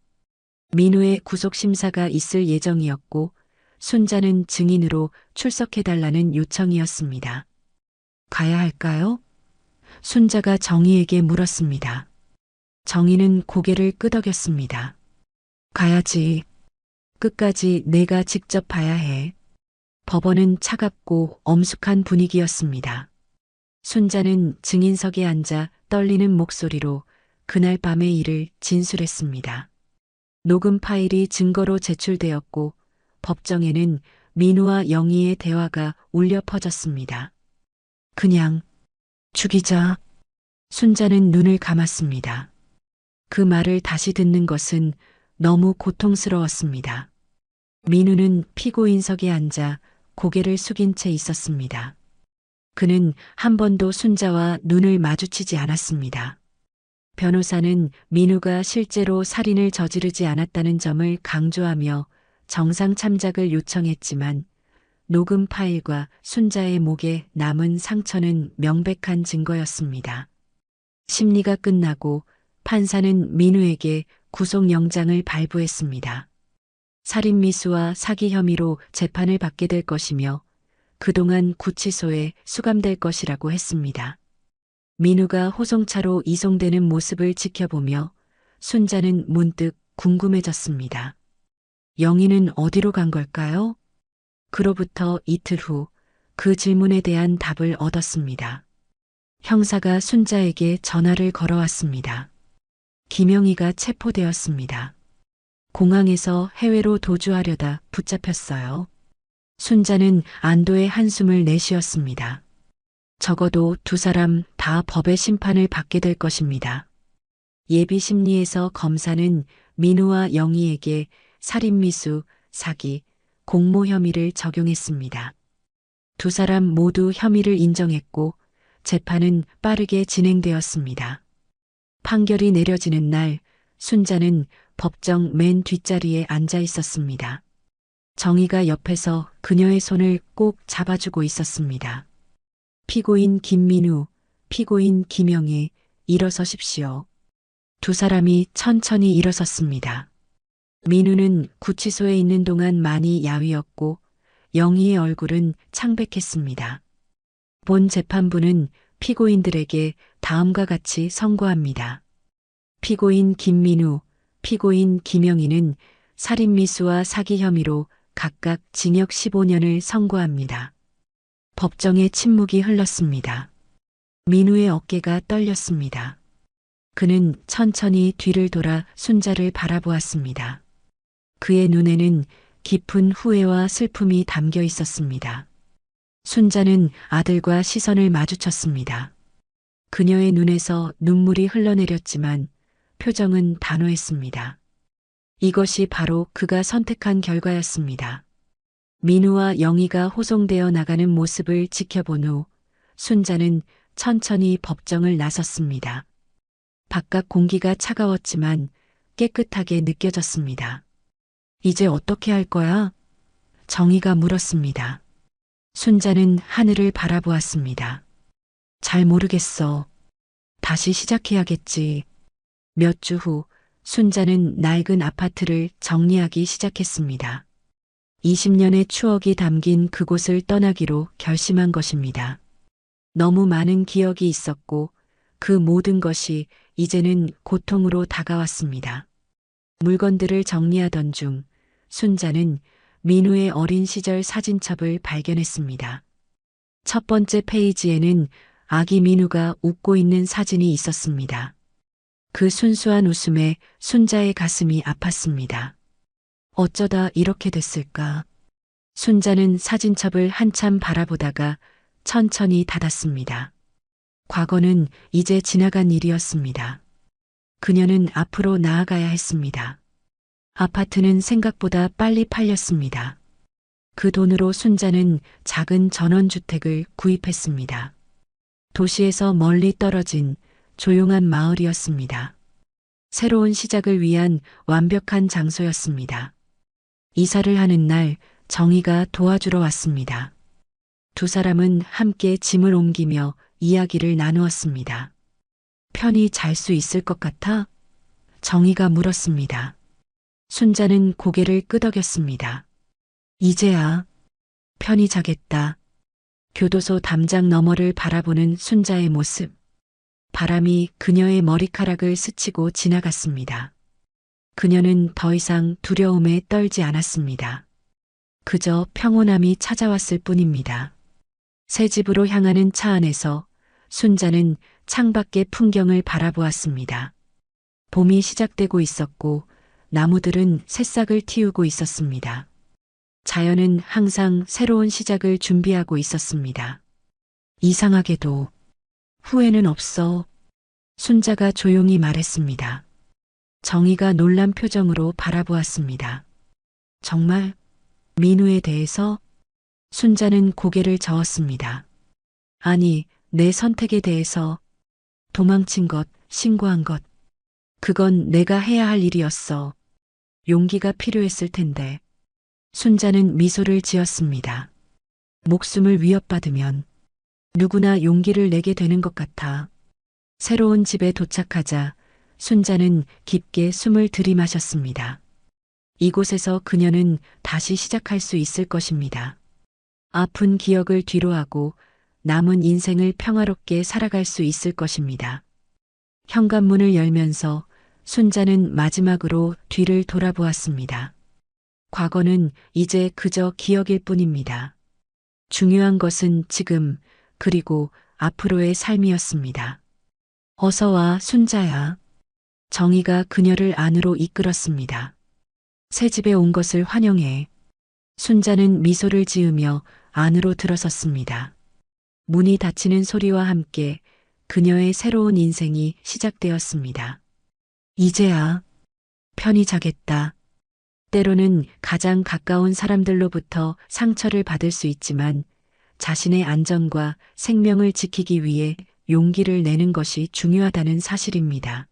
민우의 구속심사가 있을 예정이었고 순자는 증인으로 출석해달라는 요청이었습니다. 가야 할까요? 순자가 정희에게 물었습니다. 정희는 고개를 끄덕였습니다. 가야지. 끝까지 내가 직접 봐야 해. 법원은 차갑고 엄숙한 분위기였습니다. 순자는 증인석에 앉아 떨리는 목소리로 그날 밤의 일을 진술했습니다. 녹음 파일이 증거로 제출되었고 법정에는 민우와 영희의 대화가 울려 퍼졌습니다. 그냥 죽이자. 순자는 눈을 감았습니다. 그 말을 다시 듣는 것은 너무 고통스러웠습니다. 민우는 피고인석에 앉아 고개를 숙인 채 있었습니다. 그는 한 번도 순자와 눈을 마주치지 않았습니다. 변호사는 민우가 실제로 살인을 저지르지 않았다는 점을 강조하며 정상 참작을 요청했지만 녹음 파일과 순자의 목에 남은 상처는 명백한 증거였습니다. 심리가 끝나고 판사는 민우에게 구속영장을 발부했습니다. 살인미수와 사기 혐의로 재판을 받게 될 것이며 그동안 구치소에 수감될 것이라고 했습니다. 민우가 호송차로 이송되는 모습을 지켜보며 순자는 문득 궁금해졌습니다. 영희는 어디로 간 걸까요? 그로부터 이틀 후 그 질문에 대한 답을 얻었습니다. 형사가 순자에게 전화를 걸어왔습니다. 김영희가 체포되었습니다. 공항에서 해외로 도주하려다 붙잡혔어요. 순자는 안도의 한숨을 내쉬었습니다. 적어도 두 사람 다 법의 심판을 받게 될 것입니다. 예비 심리에서 검사는 민우와 영희에게 살인미수, 사기, 공모 혐의를 적용했습니다. 두 사람 모두 혐의를 인정했고 재판은 빠르게 진행되었습니다. 판결이 내려지는 날 순자는 법정 맨 뒷자리에 앉아 있었습니다. 정희가 옆에서 그녀의 손을 꼭 잡아주고 있었습니다. 피고인 김민우, 피고인 김영희, 일어서십시오. 두 사람이 천천히 일어섰습니다. 민우는 구치소에 있는 동안 많이 야위었고 영희의 얼굴은 창백했습니다. 본 재판부는 피고인들에게 다음과 같이 선고합니다. 피고인 김민우, 피고인 김영희는 살인미수와 사기 혐의로 각각 징역 15년을 선고합니다. 법정에 침묵이 흘렀습니다. 민우의 어깨가 떨렸습니다. 그는 천천히 뒤를 돌아 순자를 바라보았습니다. 그의 눈에는 깊은 후회와 슬픔이 담겨 있었습니다. 순자는 아들과 시선을 마주쳤습니다. 그녀의 눈에서 눈물이 흘러내렸지만 표정은 단호했습니다. 이것이 바로 그가 선택한 결과였습니다. 민우와 영희가 호송되어 나가는 모습을 지켜본 후 순자는 천천히 법정을 나섰습니다. 바깥 공기가 차가웠지만 깨끗하게 느껴졌습니다. 이제 어떻게 할 거야? 정희가 물었습니다. 순자는 하늘을 바라보았습니다. 잘 모르겠어. 다시 시작해야겠지. 몇 주 후 순자는 낡은 아파트를 정리하기 시작했습니다. 20년의 추억이 담긴 그곳을 떠나기로 결심한 것입니다. 너무 많은 기억이 있었고 그 모든 것이 이제는 고통으로 다가왔습니다. 물건들을 정리하던 중 순자는 민우의 어린 시절 사진첩을 발견했습니다. 첫 번째 페이지에는 아기 민우가 웃고 있는 사진이 있었습니다. 그 순수한 웃음에 순자의 가슴이 아팠습니다. 어쩌다 이렇게 됐을까? 순자는 사진첩을 한참 바라보다가 천천히 닫았습니다. 과거는 이제 지나간 일이었습니다. 그녀는 앞으로 나아가야 했습니다. 아파트는 생각보다 빨리 팔렸습니다. 그 돈으로 순자는 작은 전원주택을 구입했습니다. 도시에서 멀리 떨어진 조용한 마을이었습니다. 새로운 시작을 위한 완벽한 장소였습니다. 이사를 하는 날 정희가 도와주러 왔습니다. 두 사람은 함께 짐을 옮기며 이야기를 나누었습니다. 편히 잘 수 있을 것 같아? 정희가 물었습니다. 순자는 고개를 끄덕였습니다. 이제야 편히 자겠다. 교도소 담장 너머를 바라보는 순자의 모습. 바람이 그녀의 머리카락을 스치고 지나갔습니다. 그녀는 더 이상 두려움에 떨지 않았습니다. 그저 평온함이 찾아왔을 뿐입니다. 새 집으로 향하는 차 안에서 순자는 창밖의 풍경을 바라보았습니다. 봄이 시작되고 있었고 나무들은 새싹을 틔우고 있었습니다. 자연은 항상 새로운 시작을 준비하고 있었습니다. 이상하게도 후회는 없어. 순자가 조용히 말했습니다. 정희가 놀란 표정으로 바라보았습니다. 정말 민우에 대해서? 순자는 고개를 저었습니다. 아니, 내 선택에 대해서. 도망친 것, 신고한 것. 그건 내가 해야 할 일이었어. 용기가 필요했을 텐데. 순자는 미소를 지었습니다. 목숨을 위협받으면 누구나 용기를 내게 되는 것 같아. 새로운 집에 도착하자 순자는 깊게 숨을 들이마셨습니다. 이곳에서 그녀는 다시 시작할 수 있을 것입니다. 아픈 기억을 뒤로하고 남은 인생을 평화롭게 살아갈 수 있을 것입니다. 현관문을 열면서 순자는 마지막으로 뒤를 돌아보았습니다. 과거는 이제 그저 기억일 뿐입니다. 중요한 것은 지금 그리고 앞으로의 삶이었습니다. 어서 와, 순자야. 정희가 그녀를 안으로 이끌었습니다. 새 집에 온 것을 환영해. 순자는 미소를 지으며 안으로 들어섰습니다. 문이 닫히는 소리와 함께 그녀의 새로운 인생이 시작되었습니다. 이제야 편히 자겠다. 때로는 가장 가까운 사람들로부터 상처를 받을 수 있지만 자신의 안전과 생명을 지키기 위해 용기를 내는 것이 중요하다는 사실입니다.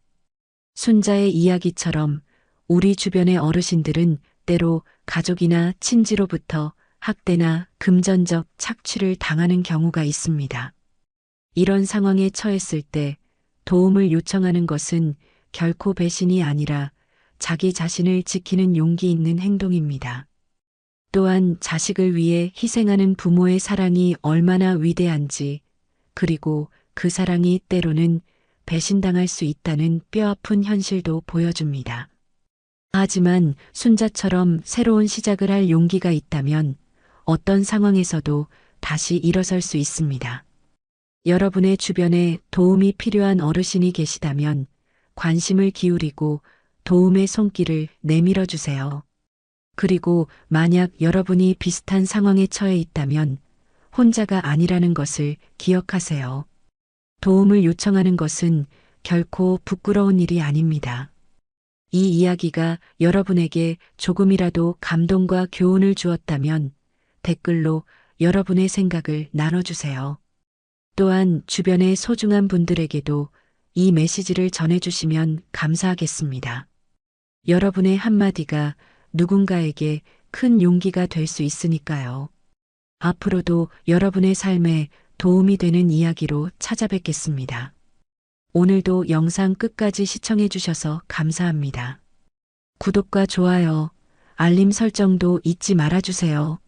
순자의 이야기처럼 우리 주변의 어르신들은 때로 가족이나 친지로부터 학대나 금전적 착취를 당하는 경우가 있습니다. 이런 상황에 처했을 때 도움을 요청하는 것은 결코 배신이 아니라 자기 자신을 지키는 용기 있는 행동입니다. 또한 자식을 위해 희생하는 부모의 사랑이 얼마나 위대한지, 그리고 그 사랑이 때로는 배신당할 수 있다는 뼈아픈 현실도 보여줍니다. 하지만 순자처럼 새로운 시작을 할 용기가 있다면 어떤 상황에서도 다시 일어설 수 있습니다. 여러분의 주변에 도움이 필요한 어르신이 계시다면 관심을 기울이고 도움의 손길을 내밀어 주세요. 그리고 만약 여러분이 비슷한 상황에 처해 있다면 혼자가 아니라는 것을 기억하세요. 도움을 요청하는 것은 결코 부끄러운 일이 아닙니다. 이 이야기가 여러분에게 조금이라도 감동과 교훈을 주었다면 댓글로 여러분의 생각을 나눠주세요. 또한 주변의 소중한 분들에게도 이 메시지를 전해주시면 감사하겠습니다. 여러분의 한마디가 누군가에게 큰 용기가 될 수 있으니까요. 앞으로도 여러분의 삶에 도움이 되는 이야기로 찾아뵙겠습니다. 오늘도 영상 끝까지 시청해 주셔서 감사합니다. 구독과 좋아요, 알림 설정도 잊지 말아주세요.